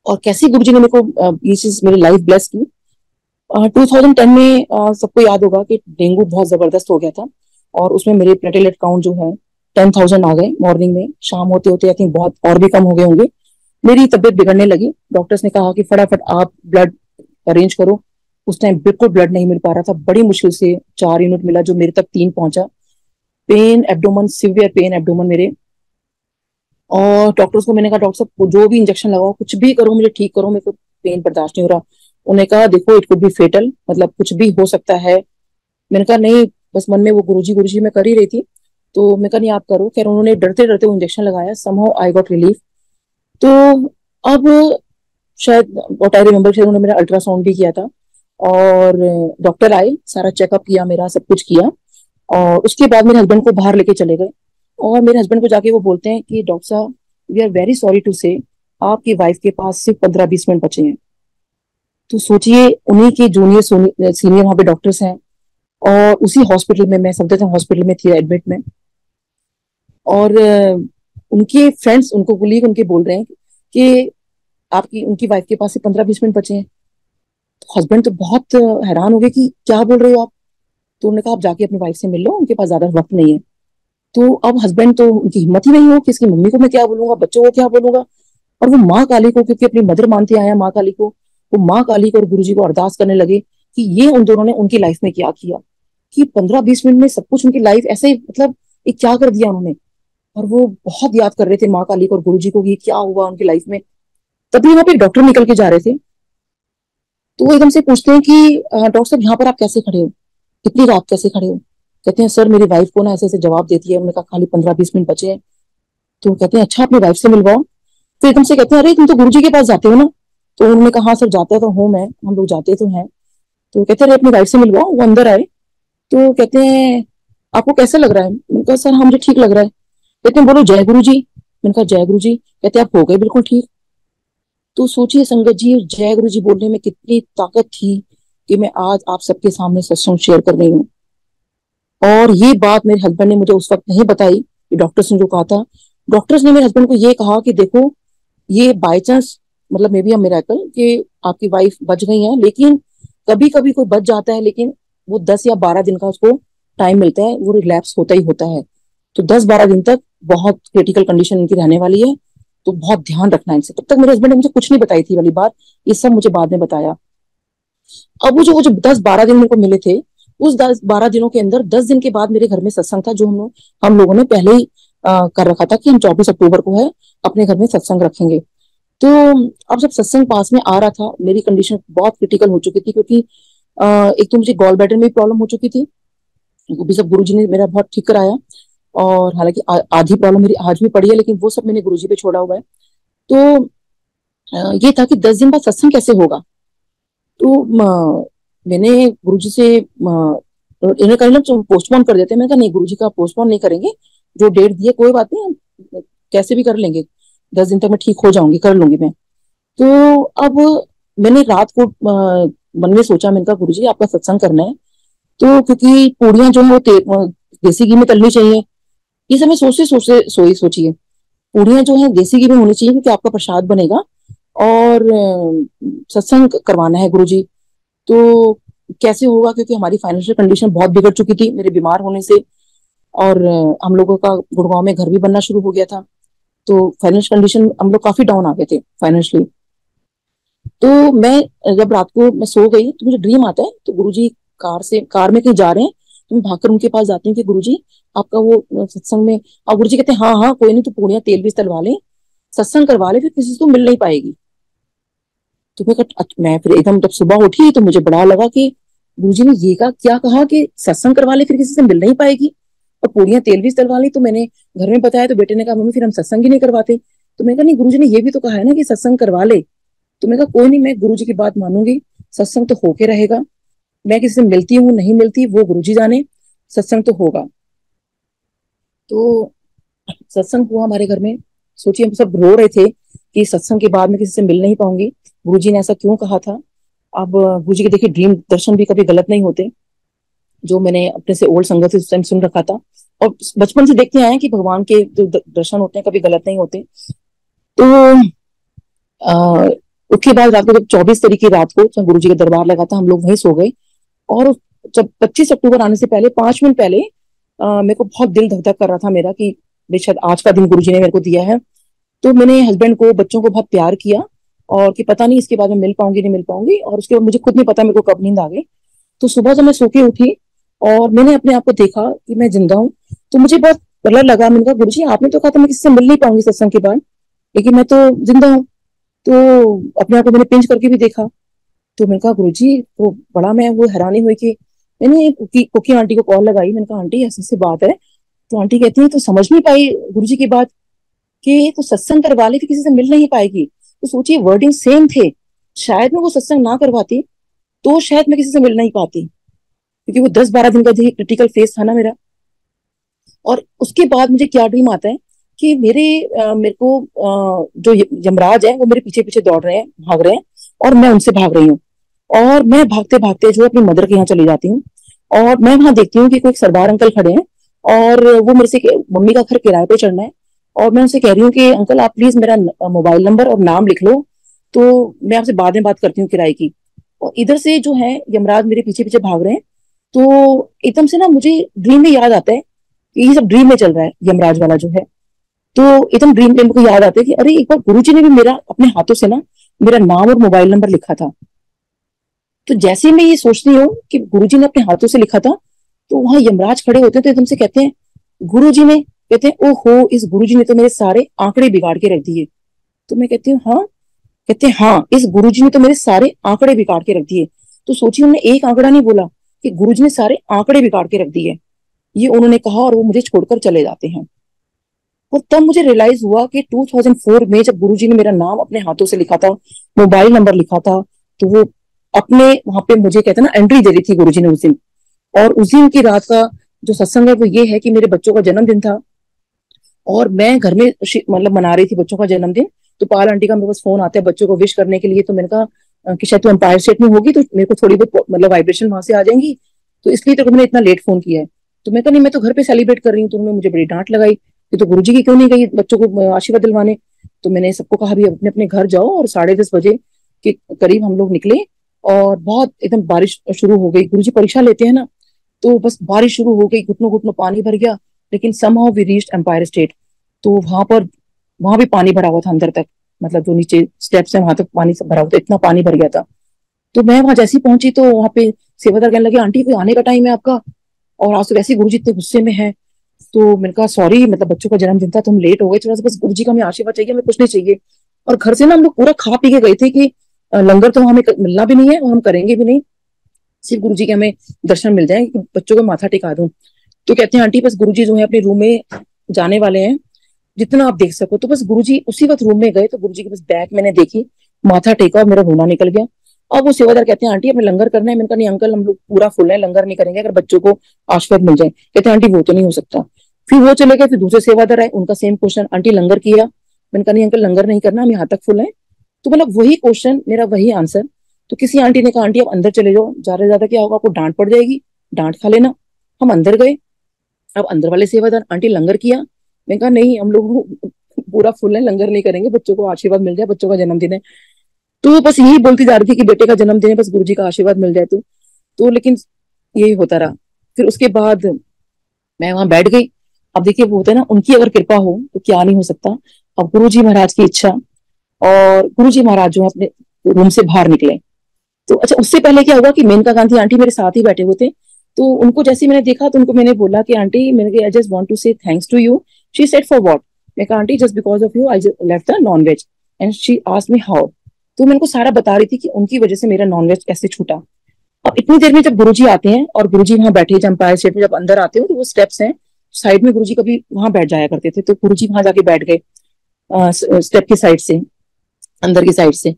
और कैसे गुरु जी ने मेरे को ये चीज मेरी लाइफ ब्लेस की। 2010 में सबको याद होगा कि डेंगू बहुत जबरदस्त हो गया था, और उसमें मेरे प्लेटलेट काउंट जो है 10,000 आ गए मॉर्निंग में। शाम होते होते आई थिंक बहुत और भी कम हो गए होंगे। मेरी तबीयत बिगड़ने लगी। डॉक्टर्स ने कहा कि फटाफट आप ब्लड अरेंज करो। उस टाइम बिल्कुल ब्लड नहीं मिल पा रहा था, बड़ी मुश्किल से 4 यूनिट मिला, जो मेरे तक 3 पहुंचा। Pain abdomen, severe pain abdomen मेरे। और डॉक्टर्स को मैंने कहा डॉक्टर साहब जो भी इंजेक्शन लगाओ, कुछ भी करो, मुझे ठीक करो, मेरे को पेन बर्दाश्त नहीं हो रहा। उन्होंने कहा देखो इट कुड बी फेटल, मतलब कुछ भी हो सकता है। मैंने कहा नहीं, बस मन में वो गुरुजी मैं कर ही रही थी। तो मैं कहा नहीं आप करो। खैर उन्होंने डरते डरते वो इंजेक्शन लगाया, समहाउ आई गॉट रिलीफ। तो अब शायद व्हाट आई रिमेम्बर, शायद उन्होंने मेरा अल्ट्रासाउंड भी किया था। और डॉक्टर आए, सारा चेकअप किया, मेरा सब कुछ किया। और उसके बाद मेरे हस्बैंड को बाहर लेके चले गए। और मेरे हस्बैंड को जाके वो बोलते हैं कि डॉक्टर साहब we are very sorry to say, आपकी वाइफ के पास सिर्फ 15-20 मिनट बचे हैं। तो सोचिए, उन्हीं के जूनियर सीनियर वहां पे डॉक्टर्स हैं, और उसी हॉस्पिटल में, मैं सफदरजंग हॉस्पिटल में थी एडमिट में। और उनके फ्रेंड्स, उनको कुलीग उनके बोल रहे हैं कि आपकी, उनकी वाइफ के पास से 15-20 मिनट बचे हैं। तो हस्बैंड तो बहुत हैरान हो गए कि क्या बोल रहे हो आप। तो उन्होंने कहा आप जाके अपनी वाइफ से मिल लो, उनके पास ज्यादा वक्त नहीं है। तो अब हस्बैंड तो, उनकी हिम्मत ही नहीं हो कि इसकी मम्मी को मैं क्या बोलूंगा, बच्चों को क्या बोलूंगा। और वो माँ काली को, क्योंकि अपनी मदर मानते आए हैं माँ काली को, वो माँ काली को और गुरुजी को अरदास करने लगे कि ये उन दोनों ने उनकी लाइफ में क्या किया, कि 15-20 मिनट में सब कुछ उनकी लाइफ ऐसे ही, मतलब ये क्या कर दिया उन्होंने। और वो बहुत याद कर रहे थे माँ काली को और गुरुजी को कि क्या हुआ उनकी लाइफ में। तभी वहां पे एक डॉक्टर निकल के जा रहे थे। तो वो एकदम से पूछते हैं कि डॉक्टर साहब यहाँ पर आप कैसे खड़े हो, इतनी रात कैसे खड़े हो। कहते हैं सर मेरी वाइफ को ना ऐसे ऐसे जवाब देती है। उन्होंने कहा खाली 15-20 मिनट बचे हैं। तो कहते हैं अच्छा अपनी वाइफ से मिलवाओ। तो एकदम से कहते हैं अरे तुम तो गुरुजी के पास जाते हो ना। तो उन्होंने कहा हाँ सर जाता तो हूँ मैं, हम लोग जाते तो हैं। तो कहते हैं अरे अपनी वाइफ से मिलवाओ। वो अंदर आए। तो कहते हैं आपको कैसा लग रहा है। मैंने कहा सर हाँ मुझे ठीक लग रहा है। कहते हैं बोलो जय गुरु जी। मैंने कहा जय गुरु जी। कहते हैं आप हो गए बिल्कुल ठीक। तो सोचिए संगत जी, जय गुरु जी बोलने में कितनी ताकत थी कि मैं आज आप सबके सामने सत्संग शेयर कर रही हूँ। और ये बात मेरे हस्बैंड ने मुझे उस वक्त नहीं बताई कि डॉक्टर्स ने जो कहा था। डॉक्टर्स ने मेरे हस्बैंड को ये कहा कि देखो ये बाय चांस, मतलब मे बी अ मिरेकल कि आपकी वाइफ बच गई है, लेकिन कभी कभी कोई बच जाता है, लेकिन वो 10 या 12 दिन का उसको टाइम मिलता है, वो रिलैप्स होता ही होता है। तो 10-12 दिन तक बहुत क्रिटिकल कंडीशन इनकी रहने वाली है। तो बहुत ध्यान रखना है इनसे। तब तक मेरे हस्बैंड ने मुझे कुछ नहीं बताई थी वाली बात, ये सब मुझे बाद में बताया। अब वो जो 10-12 दिन मेरे को मिले थे, उस 10-12 दिनों के अंदर 10 दिन के बाद मेरे घर में सत्संग था, जो हम लोगों ने पहले ही कर रखा था कि हम 24 अक्टूबर को है अपने घर में सत्संग रखेंगे। तो अब जब सत्संग पास में आ रहा था, मेरी कंडीशन बहुत क्रिटिकल हो चुकी थी, क्योंकि एक तो मुझे गॉल ब्लैडर में प्रॉब्लम हो चुकी थी, वो भी सब गुरुजी ने मेरा बहुत ठीक कराया। और हालांकि आधी प्रॉब्लम मेरी आज भी पड़ी है, लेकिन वो सब मैंने गुरुजी पे छोड़ा हुआ है। तो ये था कि 10 दिन बाद सत्संग कैसे होगा। तो मैंने गुरुजी से इन्हें कहीं ना पोस्टपोन कर देते। मैंने कहा नहीं गुरुजी का पोस्टपोन नहीं करेंगे, जो डेट दी है कोई बात नहीं, हम कैसे भी कर लेंगे, 10 दिन तक मैं ठीक हो जाऊंगी, कर लूंगी मैं। तो अब मैंने रात को मन में सोचा, मैंने कहा गुरुजी आपका सत्संग करना है, तो क्योंकि पूड़ियां जो है वो देसी घी में तलनी चाहिए। ये सब मैं सोचते सोचते सोचिए, पूड़ियां जो है देसी घी में होनी चाहिए, क्योंकि आपका प्रसाद बनेगा। और सत्संग करवाना है गुरुजी। तो कैसे होगा, क्योंकि हमारी फाइनेंशियल कंडीशन बहुत बिगड़ चुकी थी मेरे बीमार होने से। और हम लोगों का गुड़गांव में घर भी बनना शुरू हो गया था। तो फाइनेंशियल कंडीशन हम लोग काफी डाउन आ गए थे फाइनेंशियली। तो मैं जब रात को मैं सो गई तो मुझे ड्रीम आता है, तो गुरुजी कार में कहीं जा रहे हैं, तो मैं भागकर उनके पास जाती हूँ कि गुरुजी आपका वो सत्संग में। और गुरुजी कहते हैं हाँ हाँ कोई नहीं, तो पूड़ियां तेल भी तलवा ले, सत्संग करवा ले, फिर किसी से तो मिल नहीं पाएगी। तो मैं फिर एकदम जब सुबह उठी तो मुझे बड़ा लगा कि गुरुजी ने ये क्या कहा कि सत्संग करवा ले फिर किसी से मिल नहीं पाएगी, और पूड़ियां तेल भी तलवा ली। तो मैंने घर में बताया, तो बेटे ने कहा मम्मी फिर हम सत्संग ही नहीं करवाते। तो मैंने कहा नहीं गुरुजी ने ये भी तो कहा है ना कि सत्संग करवा ले। तो मैंने कहा कोई नहीं, मैं गुरुजी की बात मानूंगी। सत्संग तो होके रहेगा, मैं किसी से मिलती हूँ नहीं मिलती वो गुरुजी जाने, सत्संग तो होगा। तो सत्संग हुआ हमारे घर में। सोचिए हम सब रो रहे थे कि सत्संग के बाद मैं किसी से मिल नहीं पाऊंगी, गुरुजी ने ऐसा क्यों कहा था। अब गुरुजी के देखिए ड्रीम दर्शन भी कभी गलत नहीं होते, जो मैंने अपने से ओल्ड संगत से उस टाइम सुन रखा था, और बचपन से देखते आए हैं कि भगवान के जो दर्शन होते हैं कभी गलत नहीं होते। तो आ, उसके बाद रात को जब 24 तारीख की रात को जब गुरु जी का दरबार लगा था, हम लोग वहीं सो गए। और जब 25 अक्टूबर आने से पहले 5 मिनट पहले मेरे को बहुत दिल धक धक कर रहा था मेरा कि बेशक आज का दिन गुरु जी ने मेरे को दिया है। तो मैंने हस्बैंड को बच्चों को बहुत प्यार किया, और कि पता नहीं इसके बाद मैं मिल पाऊंगी नहीं मिल पाऊंगी, और उसके बाद मुझे खुद नहीं पता मेरे को कब नींद आ गई। तो सुबह जब मैं सो के उठी और मैंने अपने आप को देखा कि मैं जिंदा हूँ, तो मुझे बहुत डर लगा। मैंने कहा गुरु जी आपने तो कहा था मैं किसी से मिल नहीं पाऊंगी सत्संग के बाद, लेकिन मैं तो जिंदा हूँ। तो अपने आप को मैंने पिंच करके भी देखा। तो मैंने कहा गुरु जी, तो बड़ा मैं वो हैरानी हुई कि मैंने कुकी आंटी को कॉल लगाई। मैंने कहा आंटी ऐसी ऐसी बात है। तो आंटी कहती है तो समझ नहीं पाई गुरु जी की बात कि तो सत्संग करवा ली थी किसी से मिल नहीं पाएगी। तो सोचिए वर्डिंग सेम थे, शायद मैं वो सत्संग ना करवाती तो शायद मैं किसी से मिल नहीं पाती, क्योंकि वो 10-12 दिन का जो क्रिटिकल फेस था ना मेरा। और उसके बाद मुझे क्या ड्रीम आता है कि मेरे को जो यमराज है वो मेरे पीछे पीछे दौड़ रहे हैं, भाग रहे हैं, और मैं उनसे भाग रही हूँ। और मैं भागते भागते जो अपनी मदर के यहाँ चली जाती हूँ, और मैं वहां देखती हूँ कि कोई सरदार अंकल खड़े हैं, और वो मेरे से मम्मी का घर किराए पे चढ़ना है, और मैं उनसे कह रही हूँ कि अंकल आप प्लीज मेरा मोबाइल नंबर और नाम लिख लो, तो मैं आपसे बाद में बात करती हूँ किराए की। और इधर से जो है यमराज मेरे पीछे पीछे भाग रहे हैं। तो एकदम से ना मुझे ड्रीम में याद आता है कि ये सब ड्रीम में चल रहा है यमराज वाला जो है। तो एकदम ड्रीम में मुझे याद आता है कि अरे एक बार गुरुजी ने भी मेरा अपने हाथों से ना मेरा नाम और मोबाइल नंबर लिखा था। तो जैसे ही मैं ये सोचती हूँ कि गुरुजी ने अपने हाथों से लिखा था, तो वहां यमराज खड़े होते हैं तो एकदम से कहते हैं गुरुजी ने, कहते हैं ओहो इस गुरुजी ने तो मेरे सारे आंकड़े बिगाड़ के रख दिए। तो मैं कहती हूँ हाँ, कहते हैं हाँ इस गुरुजी ने तो मेरे सारे आंकड़े बिगाड़ के रख दिए। तो सोचिए उन्होंने एक आंकड़ा नहीं बोला कि गुरुजी ने सारे आंकड़े बिगाड़ के रख दिए, ये उन्होंने कहा, और वो मुझे छोड़कर चले जाते हैं। और तब मुझे रियलाइज हुआ कि 2004 में जब गुरुजी ने मेरा नाम अपने हाथों से लिखा था, मोबाइल नंबर लिखा था, तो वो अपने वहां पे मुझे कहते हैं ना एंट्री दे रही थी गुरुजी ने उस दिन। और उस दिन की रात का जो सत्संग है वो ये है कि मेरे बच्चों का जन्मदिन था, और मैं घर में मतलब मना रही थी बच्चों का जन्मदिन। तो पाल आंटी का मेरे पास फोन आता है बच्चों को विश करने के लिए। तो मैंने कहा कि शायद तू एम्पायर स्टेट में होगी तो मेरे को थोड़ी बहुत मतलब वाइब्रेशन वहां से आ जाएंगी, तो इसलिए तो मैंने इतना लेट फोन किया है। तो मैं कहा नहीं मैं तो घर पे सेलिब्रेट कर रही हूँ। तो उन्होंने मुझे बड़ी डांट लगाई कि तो गुरुजी की क्यों नहीं गई बच्चों को आशीर्वाद दिलवाने। तो मैंने सबको कहा भी अपने अपने घर जाओ, और 10:30 बजे के करीब हम लोग निकले, और बहुत एकदम बारिश शुरू हो गई। गुरुजी परीक्षा लेते हैं ना, तो बस बारिश शुरू हो गई, घुटनों घुटनों पानी भर गया। लेकिन somehow we reached Empire State. तो वहां भी पानी भरा हुआ था अंदर तक, मतलब जो नीचे स्टेप्स है वहां तक पानी सब भरा हुआ था, इतना पानी भर गया था। तो मैं वहां जैसी पहुंची तो वहां पे सेवादार कहने लगे आंटी कोई आने का टाइम है आपका, और आज तो वैसे गुरुजी इतने गुस्से में है। तो मैंने कहा सॉरी, मतलब बच्चों का जन्मदिन था तो हम लेट हो गए थोड़ा सा, बस गुरुजी का हमें आशीर्वाद चाहिए, हमें कुछ नहीं चाहिए। और घर से ना हम लोग पूरा खा पी के गए थे कि लंगर तो हमें मिलना भी नहीं है और हम करेंगे भी नहीं, सिर्फ गुरुजी के हमें दर्शन मिल जाए कि बच्चों को माथा टिका दूं। तो कहते हैं आंटी बस गुरुजी जो है अपने रूम में जाने वाले हैं, जितना आप देख सको। तो बस गुरुजी उसी वक्त रूम में गए, तो गुरुजी की बस बैग मैंने देखी, माथा टेका और मेरा रोना निकल गया। अब वो सेवादार कहते हैं आंटी हमें लंगर करना है। मैंने कहा नहीं अंकल हम लोग पूरा फुल है, लंगर नहीं करेंगे अगर बच्चों को आशीर्वाद मिल जाए। कहते हैं आंटी वो तो नहीं हो सकता। फिर वो चले गए, फिर दूसरे सेवादार आए, उनका सेम क्वेश्चन आंटी लंगर किया। मैंने कहा नहीं अंकल लंगर नहीं करना, हम यहाँ तक फुल है। तो मतलब वही क्वेश्चन मेरा वही आंसर। तो किसी आंटी ने कहा आंटी आप अंदर चले जाओ, ज्यादा से ज्यादा क्या होगा, आपको डांट पड़ जाएगी, डांट खा लेना। हम अंदर गए। अब अंदर वाले सेवादार आंटी लंगर किया। मैंने कहा नहीं हम लोग पूरा फुल है, लंगर नहीं करेंगे, बच्चों को आशीर्वाद मिल जाए, बच्चों का जन्मदिन है। तो बस यही बोलती जा रही थी कि बेटे का जन्मदिन है, बस गुरुजी का आशीर्वाद मिल जाए। तो लेकिन यही होता रहा। फिर उसके बाद मैं वहां बैठ गई। अब देखिए वो होता है ना उनकी अगर कृपा हो तो क्या नहीं हो सकता। अब गुरुजी महाराज की इच्छा, और गुरुजी महाराज जो है अपने रूम से बाहर निकले। तो अच्छा उससे पहले क्या हुआ कि मेनका गांधी आंटी मेरे साथ ही बैठे हुए थे। तो उनको जैसे ही मैंने देखा तो उनको मैंने बोला कि आंटी मैंने I just want to say thanks to you. She said for what. मैं कहा aunty just because of you I left the non veg. And she asked me how. तो मैं उनको सारा बता रही थी कि उनकी वजह से मेरा नॉन वेज कैसे छूटा। अब इतनी देर में जब गुरुजी आते हैं और गुरुजी वहां बैठे, जब एम्पायर स्टेट में जब अंदर आते हो तो वो स्टेप्स हैं साइड में, गुरुजी कभी वहां बैठ जाया करते थे, तो गुरुजी वहां जाके बैठ गए स्टेप की साइड से, अंदर की साइड से।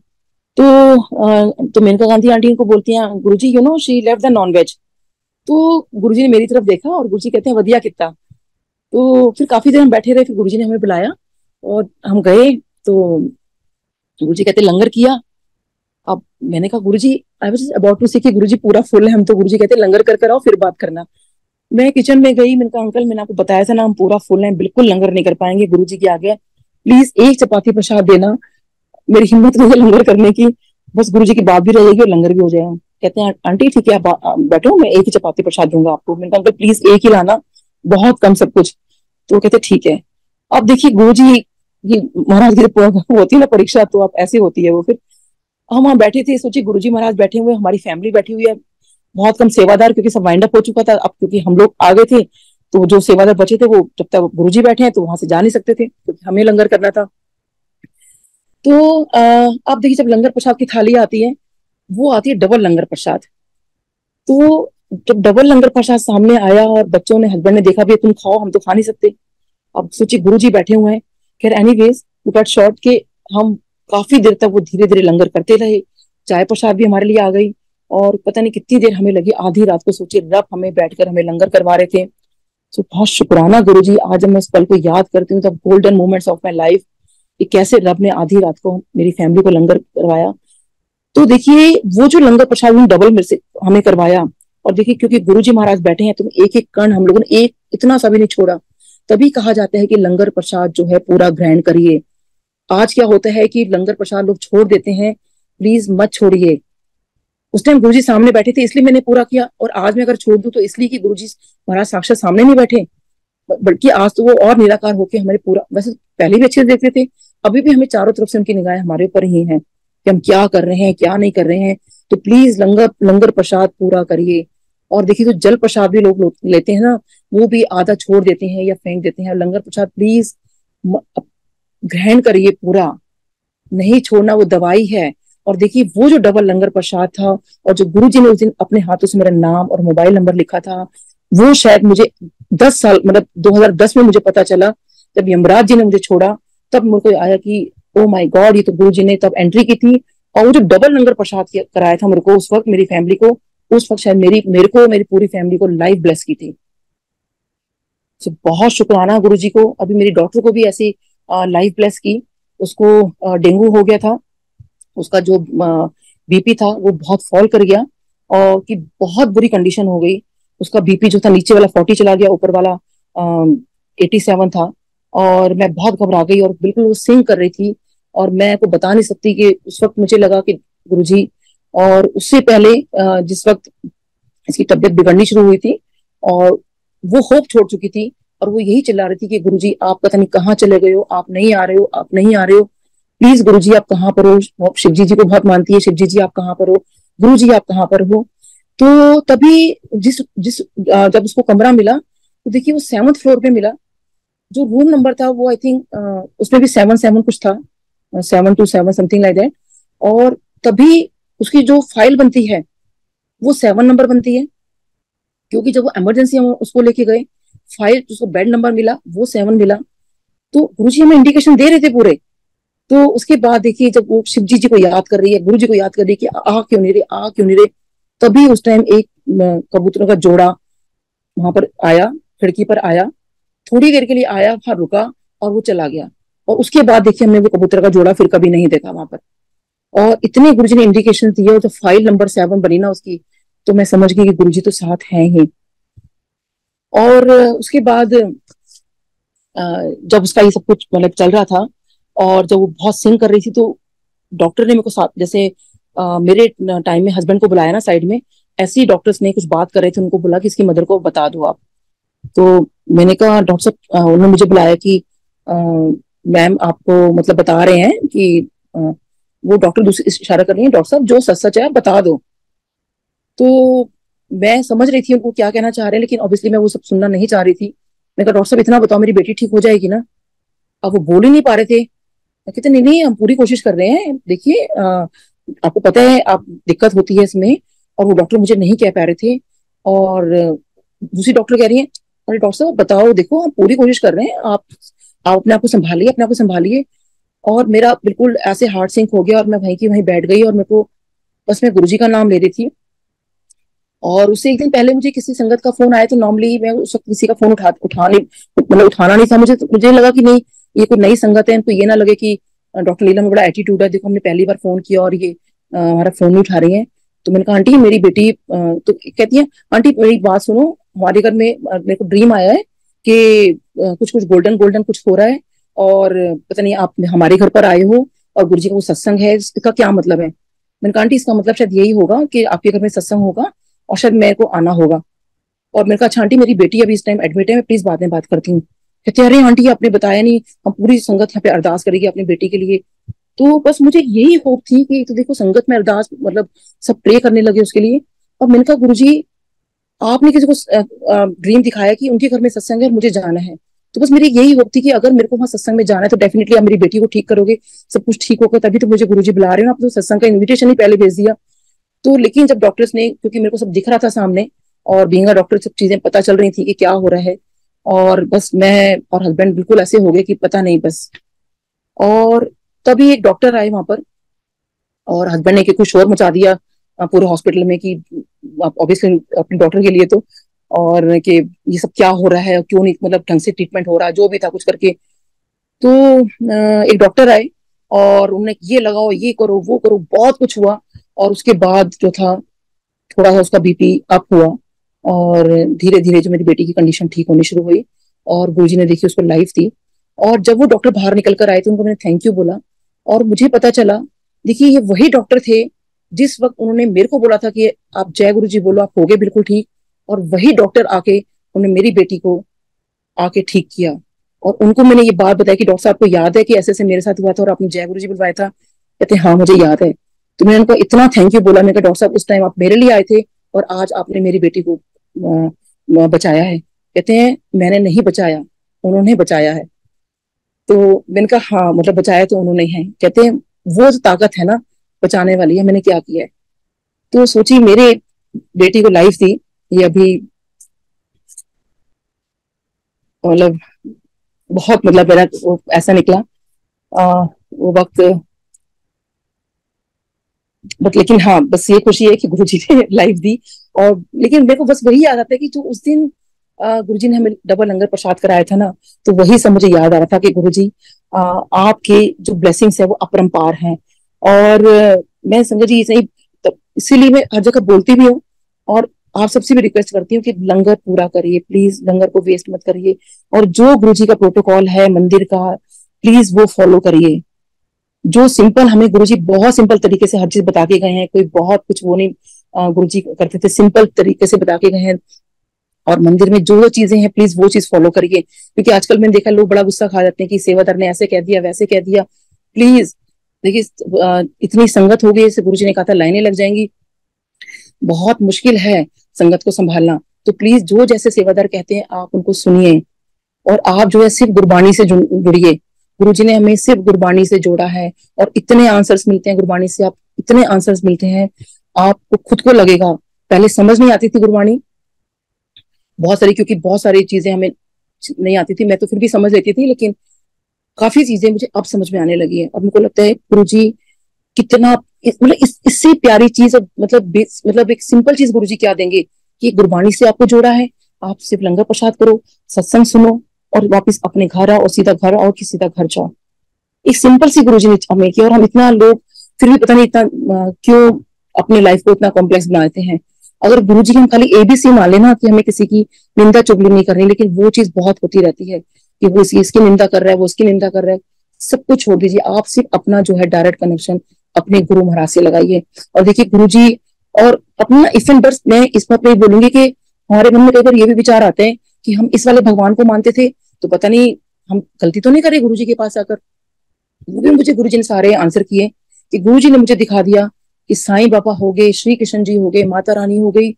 तो मेनका गांधी आंटी को बोलती हैं, Guruji you know she left the non veg. तो गुरुजी ने मेरी तरफ देखा और गुरुजी कहते हैं वधिया कितना। तो फिर काफी देर हम बैठे रहे, फिर गुरुजी ने हमें बुलाया और हम गए। तो गुरुजी कहते लंगर किया। अब मैंने कहा गुरुजी, आई वाज अबाउट टू से कि गुरुजी पूरा फुल है हम, तो गुरुजी कहते लंगर कर कर आओ फिर बात करना। मैं किचन में गई, मैंने कहा अंकल मैंने आपको बताया था ना हम पूरा फुल हैं, बिल्कुल लंगर नहीं कर पाएंगे, गुरुजी के आगे प्लीज एक चपाती प्रसाद देना, मेरी हिम्मत नहीं है लंगर करने की, बस गुरुजी की बात भी रह जाएगी और लंगर भी हो जाएगा। कहते हैं आंटी ठीक है आप बैठो, मैं एक ही चपाती प्रसाद दूंगा आपको। मैंने कहा अंकल प्लीज एक ही लाना, बहुत कम सब कुछ। तो कहते ठीक है। अब देखिए गुरुजी की महाराज की होती है ना परीक्षा, तो आप ऐसी होती है वो। फिर हम वहां बैठे थे, सोचिए गुरुजी महाराज बैठे हुए, हमारी फैमिली बैठी हुई है, बहुत कम सेवादार, क्योंकि सब वाइंड अप हो चुका था। अब क्योंकि हम लोग आ गए थे, तो जो सेवादार बचे थे वो जब तक गुरुजी बैठे हैं तो वहां से जा नहीं सकते थे, क्योंकि हमें लंगर करना था। तो अब देखिए जब लंगर प्रसाद की थाली आती है, वो आती है डबल लंगर प्रसाद। तो जब डबल लंगर प्रसाद सामने आया और बच्चों ने, हस्बैंड ने देखा भी तुम खाओ हम तो खा नहीं सकते। अब सोचिए गुरुजी बैठे हुए हैं। खैर एनीवेज टू कट शॉर्ट के हम काफी देर तक वो धीरे धीरे लंगर करते रहे। चाय प्रसाद भी हमारे लिए आ गई और पता नहीं कितनी देर हमें लगी, आधी रात को सोचिए रब हमें बैठकर हमें लंगर करवा रहे थे। तो बहुत शुक्राना गुरुजी, आज मैं उस पल को याद करती हूँ, the golden moments of my life, कि कैसे रब ने आधी रात को मेरी फैमिली को लंगर करवाया। तो देखिए वो जो लंगर प्रसाद डबल मेरे से हमें करवाया, और देखिए क्योंकि गुरुजी महाराज बैठे हैं तो एक एक कण हम लोगों ने एक इतना सा भी नहीं छोड़ा। तभी कहा जाता है कि लंगर प्रसाद जो है पूरा ग्रहण करिए। आज क्या होता है कि लंगर प्रसाद लोग छोड़ देते हैं, प्लीज मत छोड़िए। उस टाइम गुरुजी सामने बैठे थे इसलिए मैंने पूरा किया, और आज मैं अगर छोड़ दूं तो इसलिए कि गुरुजी महाराज साक्षात सामने नहीं बैठे, बल्कि आज तो वो और निराकार होके हमारे पूरा, वैसे पहले भी अच्छे से देखते थे, अभी भी हमें चारों तरफ से उनकी निगाहें हमारे ऊपर ही हैं कि हम क्या कर रहे हैं क्या नहीं कर रहे हैं। तो प्लीज लंगर लंगर प्रसाद पूरा करिए। और देखिए तो जल प्रसाद भी लोग लेते हैं ना, वो भी आधा छोड़ देते हैं या फेंक देते हैं। लंगर प्रसाद प्लीज ग्रहण करिए पूरा, नहीं छोड़ना, वो दवाई है। और देखिए वो जो डबल लंगर प्रसाद था, और जो गुरुजी ने उस दिन अपने हाथों से मेरा नाम और मोबाइल नंबर लिखा था, वो शायद मुझे 10 साल, मतलब 2010 में मुझे पता चला जब यमराज जी ने मुझे छोड़ा, तब मेरे को आया कि ओ माय गॉड, ये तो गुरुजी ने तब एंट्री की थी। और वो जो डबल लंगर प्रसाद कराया था मेरे को उस वक्त, मेरी फैमिली को उस वक्त, शायद मेरे को मेरी पूरी फैमिली को लाइफ ब्लेस की थी। तो बहुत शुक्राना गुरुजी को। अभी मेरी डॉक्टर को भी ऐसी लाइफ ब्लेस की, उसको डेंगू हो गया था, उसका जो बीपी था वो बहुत फॉल कर गया और कि बहुत बुरी कंडीशन हो गई। उसका बीपी जो था नीचे वाला 40 चला गया, ऊपर वाला 87 था। और मैं बहुत घबरा गई और बिल्कुल वो सिंक कर रही थी, और मैं को बता नहीं सकती कि उस वक्त मुझे लगा कि गुरुजी, और उससे पहले जिस वक्त इसकी तबीयत बिगड़नी शुरू हुई थी और वो होप छोड़ चुकी थी, और वो यही चिल्ला रही थी कि गुरुजी आप पता नहीं कहाँ चले गए हो, आप नहीं आ रहे हो, आप नहीं आ रहे हो, प्लीज गुरुजी आप कहाँ पर हो। शिवजी जी को बहुत मानती है, शिवजी जी आप कहाँ पर हो, गुरुजी आप कहाँ पर हो। तो तभी जिस जिस जब उसको कमरा मिला, तो देखिए वो 7th फ्लोर पे मिला। जो रूम नंबर था वो आई थिंक उसमें भी 7-7 कुछ था, 727 समथिंग लाइक दैट। और तभी उसकी जो फाइल बनती है वो 7 नंबर बनती है, क्योंकि जब वो इमरजेंसी हम उसको लेके गए, फाइल उसको बेड नंबर मिला वो 7 मिला। तो गुरुजी हमें इंडिकेशन दे रहे थे पूरे। तो उसके बाद देखिए जब वो शिव जी को याद कर रही है, गुरु जी को याद कर रही है कि आ क्यों नहीं रहे, आ क्यों नहीं रहे, तभी उस टाइम एक कबूतरों का जोड़ा वहां पर आया, खिड़की पर आया, थोड़ी देर के लिए आया, वहां रुका और वो चला गया। और उसके बाद देखिए हमने वो कबूतर का जोड़ा फिर कभी नहीं देखा वहां पर। और इतने गुरुजी ने इंडिकेशन दिए, और जब फाइल नंबर 7 बनी ना उसकी, तो मैं समझ गई कि गुरुजी तो साथ हैं ही। और उसके बाद जब उसका ये सब कुछ मतलब चल रहा था और जब वो बहुत सिंग कर रही थी, तो डॉक्टर ने मेरे को साथ, जैसे मेरे टाइम में हस्बैंड को बुलाया ना साइड में, ऐसे ही डॉक्टर्स ने कुछ बात कर रहे थे, उनको बोला कि इसकी मदर को बता दो आप। तो मैंने कहा डॉक्टर साहब, उन्होंने मुझे बुलाया कि मैम आपको मतलब बता रहे हैं कि वो डॉक्टर दूसरी इशारा कर रही है, डॉक्टर साहब जो सच सच है आप बता दो। तो मैं समझ रही थी उनको क्या कहना चाह रहे हैं, लेकिन ऑब्वियसली मैं वो सब सुनना नहीं चाह रही थी। मैं कहा डॉक्टर साहब इतना बताओ मेरी बेटी ठीक हो जाएगी ना। अब वो बोल ही नहीं पा रहे थे। कहते नहीं नहीं हम पूरी कोशिश कर रहे हैं, देखिए आपको पता है आप दिक्कत होती है इसमें। और वो डॉक्टर मुझे नहीं कह पा रहे थे। और दूसरी डॉक्टर कह रही है अरे डॉक्टर साहब बताओ, देखो हम पूरी कोशिश कर रहे हैं, आप अपने आप को संभालिए, अपने आप को संभालिए। और मेरा बिल्कुल ऐसे हार्ट सिंक हो गया और मैं वहीं की वहीं बैठ गई और मेरे को बस मैं गुरुजी का नाम ले रही थी। और उससे एक दिन पहले मुझे किसी संगत का फोन आया, तो नॉर्मली मैं उस वक्त किसी का फोन उठाना नहीं था। मुझे लगा कि नहीं, ये कोई नई संगत है, इनको ये ना लगे कि डॉक्टर लीला में बड़ा एटीट्यूड है, देखो हमने पहली बार फोन किया और ये हमारा फोन नहीं उठा रही है। तो मैंने कहा आंटी मेरी बेटी तो कहती है आंटी मेरी बात सुनो, हमारे घर में मेरे को ड्रीम आया है कि कुछ कुछ गोल्डन गोल्डन कुछ हो रहा है, और पता नहीं आप हमारे घर पर आए हो और गुरुजी का वो सत्संग है, इसका क्या मतलब है। मैंने कहा आंटी इसका मतलब शायद यही होगा कि आपके घर में सत्संग होगा और शायद मेरे को आना होगा। और मैंने कहा अच्छा आंटी मेरी बेटी अभी इस टाइम एडमिट है, मैं प्लीज बाद में बात करती हूँ। कहते अरे आंटी आपने बताया नहीं, हम पूरी संगत यहाँ पे अरदास करेगी अपनी बेटी के लिए। तो बस मुझे यही होप थी कि तो देखो संगत में अरदास मतलब सब प्रे करने लगे उसके लिए। और मैंने कहा गुरुजी आपने किसी को ड्रीम दिखाया कि उनके घर में सत्संग है और मुझे जाना है, तो बस मेरी यही होप थी कि अगर मेरे को वहां सत्संग में जाना है तो डेफिनेटली आप मेरी बेटी को ठीक करोगे, सब कुछ ठीक होगा, तभी तो मुझे गुरुजी बुला रहे हो ना, आप तो सत्संग का इन्विटेशन ही पहले भेज दिया। तो लेकिन जब डॉक्टर्स ने, क्योंकि मेरे को सब दिख रहा था सामने और बीइंग अ डॉक्टर सब चीजें पता चल रही थी कि क्या हो रहा है, और बस मैं और हस्बैंड बिल्कुल ऐसे हो गए कि पता नहीं बस। और तभी एक डॉक्टर आए वहां पर और हस्बैंड ने कुछ शोर मचा दिया पूरे हॉस्पिटल में कि ऑब्वियसली अपने डॉक्टर के लिए तो, और कि ये सब क्या हो रहा है, क्यों नहीं मतलब ढंग से ट्रीटमेंट हो रहा है, जो भी था कुछ करके। तो एक डॉक्टर आए और उन्होंने ये लगाओ ये करो वो करो, बहुत कुछ हुआ। और उसके बाद जो था थोड़ा सा उसका बीपी अप हुआ और धीरे धीरे जो मेरी बेटी की कंडीशन ठीक होनी शुरू हुई और गुरुजी ने देखी उसको लाइफ थी। और जब वो डॉक्टर बाहर निकल कर आए तो उनको मैंने थैंक यू बोला और मुझे पता चला, देखिए ये वही डॉक्टर थे जिस वक्त उन्होंने मेरे को बोला था कि आप जय गुरु जी बोलो आप होगे बिल्कुल ठीक, और वही डॉक्टर आके उन्होंने मेरी बेटी को आके ठीक किया। और उनको मैंने ये बात बताई कि डॉक्टर साहब को याद है कि ऐसे ऐसे मेरे साथ हुआ था और आपने जय गुरु जी बुलवाया था। कहते हाँ मुझे याद है। तो मैंने उनको इतना थैंक यू बोला, मैंने कहा डॉक्टर साहब उस टाइम आप मेरे लिए आए थे और आज आपने मेरी बेटी को बचाया है। कहते हैं मैंने नहीं बचाया, उन्होंने बचाया है। तो मैंने कहा हाँ मतलब बचाया तो उन्होंने है। कहते हैं वो जो ताकत है ना बचाने वाली है, मैंने क्या किया है। तो सोची मेरे बेटी को लाइफ दी, ये अभी मतलब बहुत मतलब मेरा वो ऐसा निकला वो वक्त। बट लेकिन हाँ बस ये खुशी है कि गुरुजी ने लाइफ दी। और लेकिन मेरे को बस वही याद आता है कि जो उस दिन गुरुजी ने हमें डबल लंगर प्रसाद कराया था ना, तो वही सब मुझे याद आ रहा था कि गुरुजी आपके जो ब्लेसिंग्स है वो अपरंपार हैं। और मैं संजय जी इसे इसीलिए मैं हर जगह बोलती भी हूँ और आप सबसे भी रिक्वेस्ट करती हूँ कि लंगर पूरा करिए प्लीज, लंगर को वेस्ट मत करिए। और जो गुरुजी का प्रोटोकॉल है मंदिर का प्लीज वो फॉलो करिए। जो सिंपल हमें गुरुजी बहुत सिंपल तरीके से हर चीज बता के गए हैं, कोई बहुत कुछ वो नहीं गुरुजी करते थे, सिंपल तरीके से बता के गए हैं। और मंदिर में जो चीजें हैं प्लीज वो चीज फॉलो करिए, क्योंकि आजकल मैंने देखा लोग बड़ा गुस्सा खा जाते हैं कि सेवादार ने ऐसे कह दिया वैसे कह दिया। प्लीज देखिए इतनी संगत हो गई, जैसे गुरुजी ने कहा था लाइनें लग जाएंगी, बहुत मुश्किल है संगत को संभालना। तो प्लीज जो जैसे सेवादार कहते हैं आप उनको सुनिए और आप जो है सिर्फ गुरबाणी से जुड़िए। गुरुजी ने हमें सिर्फ गुरबाणी से जोड़ा है और इतने आंसर्स मिलते हैं गुरबाणी से, आप इतने आंसर्स मिलते हैं आपको खुद को लगेगा। पहले समझ नहीं आती थी गुरबाणी बहुत सारी, क्योंकि बहुत सारी चीजें हमें नहीं आती थी, मैं तो फिर भी समझ लेती थी, लेकिन काफी चीजें मुझे अब समझ में आने लगी है। अब मुझको लगता है गुरुजी कितना मतलब इससे प्यारी चीज मतलब एक सिंपल चीज गुरुजी क्या देंगे कि गुरबाणी से आपको जोड़ा है, आप सिर्फ लंगर प्रसाद करो, सत्संग सुनो और वापस अपने घर आओ और सीधा घर आओ कि सीधा घर जाओ। एक सिंपल सी गुरुजी ने हमें किया और हम इतना लोग फिर भी पता नहीं इतना क्यों अपनी लाइफ को इतना कॉम्प्लेक्स बनाते हैं। अगर गुरुजी की हम खाली एबीसी मान लेना कि हमें किसी की निंदा चुगली नहीं करनी, लेकिन वो चीज बहुत होती रहती है कि वो इसकी निंदा कर रहा है वो उसकी निंदा कर रहा है। सब कुछ छोड़ दीजिए, आप सिर्फ अपना जो है डायरेक्ट कनेक्शन अपने गुरु महाराज से लगाइए। और देखिए गुरुजी और अपना इफ एंड बर्स, मैं इस बात में बोलूंगी कि हमारे मन में कई बार ये भी विचार आते हैं कि हम इस वाले भगवान को मानते थे तो पता नहीं हम गलती तो नहीं करे गुरुजी के पास आकर। वो भी मुझे गुरुजी ने सारे आंसर किए कि गुरुजी ने मुझे दिखा दिया कि साईं बाबा हो गए, श्री कृष्ण जी हो गए, माता रानी हो गई,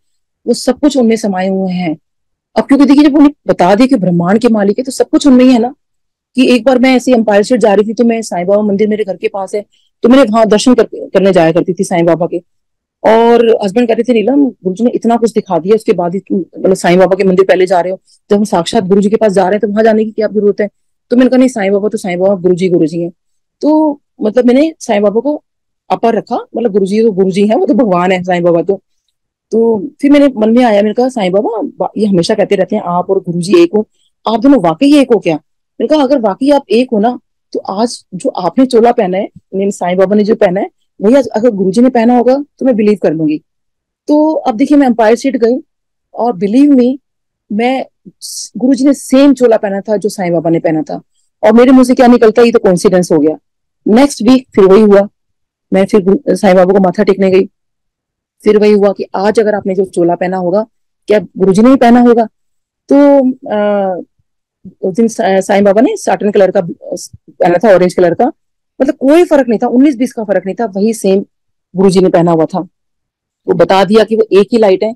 वो सब कुछ उनमें समाये हुए हैं। अब क्योंकि देखिए जब उन्हें बता दिया कि ब्रह्मांड के मालिक है तो सब कुछ उनमें ही है ना। कि एक बार मैं ऐसे अंपायर स्टेट जा रही थी तो मैं साईं बाबा मंदिर मेरे घर के पास है, तो मैंने वहां दर्शन करने जाया करती थी साईं बाबा के। और हस्बैंड कहते थे नीलम गुरुजी ने इतना कुछ दिखा दिया उसके बाद ही तुम मतलब साईं बाबा के मंदिर पहले जा रहे हो, जब हम साक्षात गुरुजी के पास जा रहे हैं तो वहां जाने की क्या जरूरत है। तो मैंने कहा नहीं साईं बाबा तो साईं बाबा गुरुजी गुरुजी है। तो मतलब मैंने साईं बाबा को अपर रखा, मतलब गुरुजी तो गुरुजी है, वो तो भगवान है साईं बाबा तो फिर मेरे मन में आया, मैंने कहा साईं बाबा ये हमेशा कहते रहते हैं आप और गुरुजी एक हो, आप दोनों वाकई एक हो क्या? मैंने कहा अगर वाकई आप एक हो ना, तो आज जो आपने चोला पहना है, मीन साईं बाबा ने जो पहना है, वही आज अगर गुरुजी ने पहना होगा तो मैं बिलीव कर लूंगी। तो अब देखिए मैं एम्पायर स्टेट गई, और बिलीव मी, मैं गुरुजी ने सेम चोला पहना था जो साईं बाबा ने पहना था, और मेरे मुंह से क्या निकलता, ये तो कोइंसिडेंस हो गया। नेक्स्ट वीक फिर वही हुआ, मैं फिर साईं बाबा को माथा टेकने गई, फिर वही हुआ कि आज अगर आपने जो चोला पहना होगा, क्या गुरुजी ने ही पहना होगा? तो उस दिन साईं बाबा ने साटन कलर का पहना था, ऑरेंज कलर का, मतलब कोई फर्क नहीं था, 19-20 का फर्क नहीं था, वही सेम गुरुजी ने पहना हुआ था। वो बता दिया कि वो एक ही लाइट है।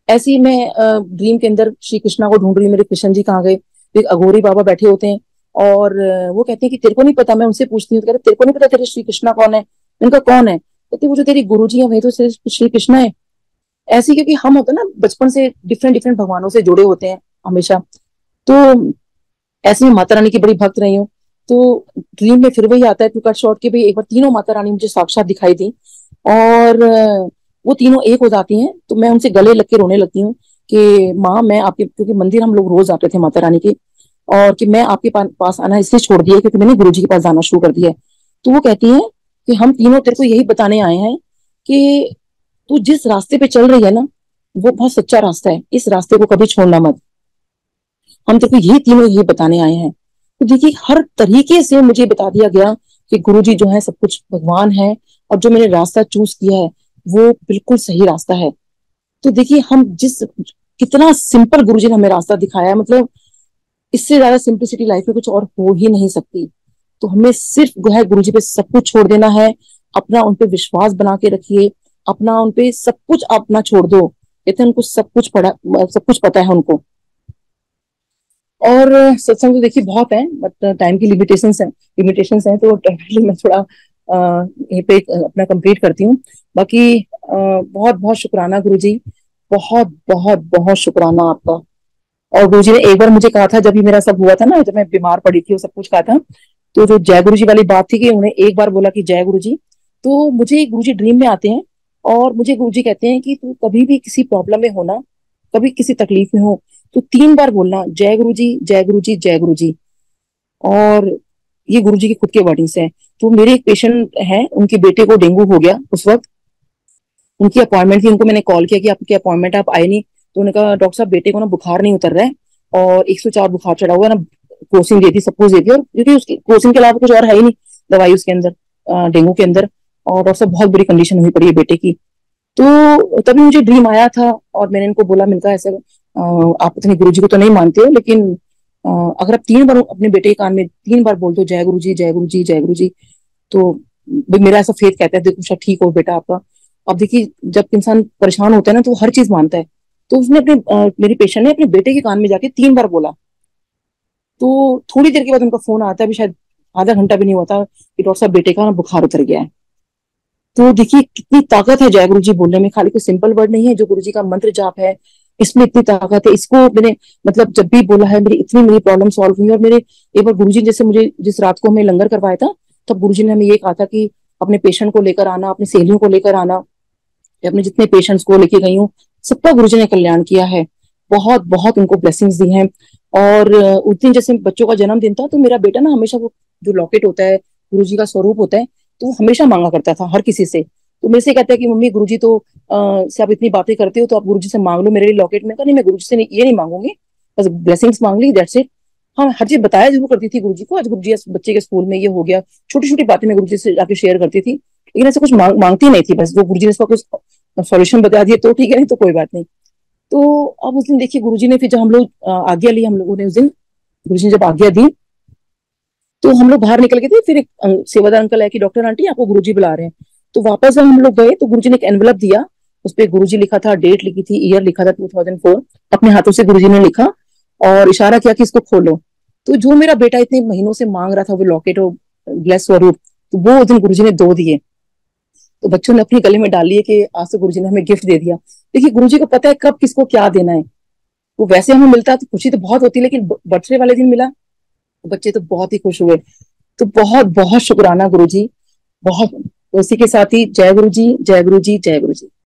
ऐसे ही मैं ड्रीम के अंदर श्री कृष्णा को ढूंढ रही हूँ, मेरे कृष्ण जी कहाँ गए? तो एक अघोरी बाबा बैठे होते हैं, और वो कहते हैं कि तेरे को नहीं पता? मैं उनसे पूछती हूँ, तो कहते तेरे को नहीं पता तेरे श्री कृष्णा कौन है? उनका कौन है? कहते वो जो तेरी गुरु जी है वही तो श्री कृष्णा है। ऐसे क्योंकि हम होते हैं ना बचपन से डिफरेंट डिफरेंट भगवानों से जुड़े होते हैं हमेशा, तो ऐसे में माता रानी की बड़ी भक्त रही हूँ। तो ड्रीम में फिर वही आता है टू कट शॉर्ट के, भाई एक बार तीनों माता रानी मुझे साक्षात दिखाई दी, और वो तीनों एक हो जाती हैं। तो मैं उनसे गले लग के रोने लगती हूँ कि माँ मैं आपके, क्योंकि मंदिर हम लोग रोज आते थे माता रानी के, और कि मैं आपके पास आना इसलिए छोड़ दिया क्योंकि मैंने गुरु जी के पास जाना शुरू कर दिया है। तो वो कहती है कि हम तीनों तेरे को यही बताने आए हैं कि तू जिस रास्ते पे चल रही है ना, वो बहुत सच्चा रास्ता है, इस रास्ते को कभी छोड़ना मत। हम तेरे को यही तीनों यही बताने आए हैं। तो देखिए हर तरीके से मुझे बता दिया गया कि गुरुजी जो है सब कुछ भगवान है, और जो मैंने रास्ता चूज किया है वो बिल्कुल सही रास्ता है। तो देखिए हम जिस, कितना सिंपल गुरुजी ने हमें रास्ता दिखाया है, मतलब इससे ज्यादा सिंपलिसिटी लाइफ में कुछ और हो ही नहीं सकती। तो हमें सिर्फ जो है गुरुजी पे सब कुछ छोड़ देना है, अपना उनपे विश्वास बना के रखिए, अपना उनपे सब कुछ अपना छोड़ दो। कहते हैं उनको सब कुछ पढ़ा, सब कुछ पता है उनको। और सत्संग तो देखिए बहुत है, बट टाइम की लिमिटेशंस हैं, तो डेफिनेटली मैं थोड़ा यहीं पे अपना कंप्लीट करती हूँ। बाकी बहुत बहुत शुक्राना गुरुजी, बहुत बहुत बहुत शुक्राना आपका। और गुरुजी ने एक बार मुझे कहा था, जब भी मेरा सब हुआ था ना, जब मैं बीमार पड़ी थी, वो सब कुछ कहा था, तो जो जय गुरुजी वाली बात थी कि उन्हें एक बार बोला कि जय गुरुजी, तो मुझे गुरुजी ड्रीम में आते हैं, और मुझे गुरुजी कहते हैं कि तू कभी भी किसी प्रॉब्लम में हो ना, कभी किसी तकलीफ में हो, तो 3 बार बोलना जय गुरु जी जय गुरु जी जय गुरु जी। और ये गुरु जी की खुद के वर्डिंग्स है। तो मेरे एक पेशेंट है, उनके बेटे को डेंगू हो गया उस वक्त, उनकी अपॉइंटमेंट थी, उनको मैंने कॉल किया कि आपकी अपॉइंटमेंट, आप आए नहीं। तो उन्होंने कहा डॉक्टर साहब बेटे को ना बुखार नहीं उतर रहा है, और 104 बुखार चढ़ा हुआ है ना, क्रोसिन देती, सब कुछ देती, और क्योंकि उसकी क्रोसिन के अलावा कुछ और है ही नहीं दवाई उसके अंदर, डेंगू के अंदर। और डॉक्टर साहब बहुत बुरी कंडीशन हुई पड़ी है बेटे की। तो तभी मुझे ड्रीम आया था, और मैंने इनको बोला, मिलता ऐसे आप अपने गुरु जी को तो नहीं मानते हो, लेकिन अगर आप 3 बार अपने बेटे के कान में 3 बार बोल दो जय गुरु जी जय गुरु जी जय गुरु जी, तो मेरा ऐसा फेथ कहता है देखो शायद ठीक हो बेटा आपका। अब देखिए जब इंसान परेशान होता है ना, तो वो हर चीज मानता है। तो उसने अपने मेरी पेशेंट ने अपने बेटे के कान में जाके 3 बार बोला। तो थोड़ी देर के बाद उनका फोन आता है, अभी शायद आधा घंटा भी नहीं हुआ था, कि डॉक्टर साहब बेटे का ना बुखार उतर गया है। तो देखिए कितनी ताकत है जय गुरु जी बोलने में, खाली कोई सिंपल वर्ड नहीं है, जो गुरु जी का मंत्र जाप है इसमें इतनी ताकत है। इसको मैंने मतलब जब भी बोला है, मेरी प्रॉब्लम सॉल्व हुई। और मेरे एक बार गुरु जी जैसे मुझे जिस रात को हमें लंगर करवाया था, तब गुरु जी ने हमें ये कहा था कि अपने पेशेंट को लेकर आना, अपनी सहेलियों को लेकर आना, अपने जितने पेशेंट्स को लेके गई हूँ, सबका गुरु जी ने कल्याण किया है। बहुत बहुत उनको ब्लेसिंग्स दी हैं। और उस दिन जैसे बच्चों का जन्मदिन था, तो मेरा बेटा ना हमेशा वो जो लॉकेट होता है, गुरु जी का स्वरूप होता है, तो वो हमेशा मांगा करता था हर किसी से। तो मेरे से कहता है कि मम्मी गुरुजी तो से आप इतनी बातें करते हो, तो आप गुरुजी से मांग लो मेरे लिए लॉकेट। में कहा नहीं, मैं गुरुजी से ये नहीं मांगूंगी, बस ब्लेसिंग्स मांग ली, दैट्स इट। हाँ हर चीज बताया जरूर करती थी गुरुजी को, आज गुरुजी बच्चे के स्कूल में ये हो गया, छोटी छोटी बातें मैं गुरुजी से जाके शेयर करती थी, लेकिन ऐसे कुछ मांगती नहीं थी। बस जो गुरुजी ने इसका कुछ सॉल्यूशन बता दिया तो ठीक है, नहीं तो कोई बात नहीं। तो अब उस दिन देखिए गुरुजी ने फिर जब हम लोग आज्ञा ली, हम लोगों ने उस दिन गुरुजी ने जब आज्ञा दी, तो हम लोग बाहर निकल गए थे। फिर एक सेवादार अंकल है कि डॉक्टर आंटी आपको गुरुजी बुला रहे हैं। तो वापस जब हम लोग गए, तो गुरुजी ने एक एनवलप दिया, उस पर गुरुजी लिखा था, डेट लिखी थी, ईयर लिखा था 2004, अपने हाथों से गुरुजी ने लिखा, और इशारा किया कि इसको खोलो। तो जो मेरा बेटा इतने महीनों से मांग रहा था, वो लॉकेट और ब्लेस स्वरूप, तो वो उस दिन गुरुजी ने 2 दिए। तो बच्चों ने अपने गले में डाल लिए कि आज तो गुरुजी ने हमें गिफ्ट दे दिया। देखिए गुरुजी को पता है कब किसको क्या देना है। वो वैसे हमें मिलता तो खुशी तो बहुत होती, लेकिन बर्थडे वाले दिन मिला तो बच्चे तो बहुत ही खुश हुए। तो बहुत बहुत शुक्राना गुरु जी, बहुत। तो इसी के साथ ही जय गुरु जी, जय गुरु जी, जय गुरु जी।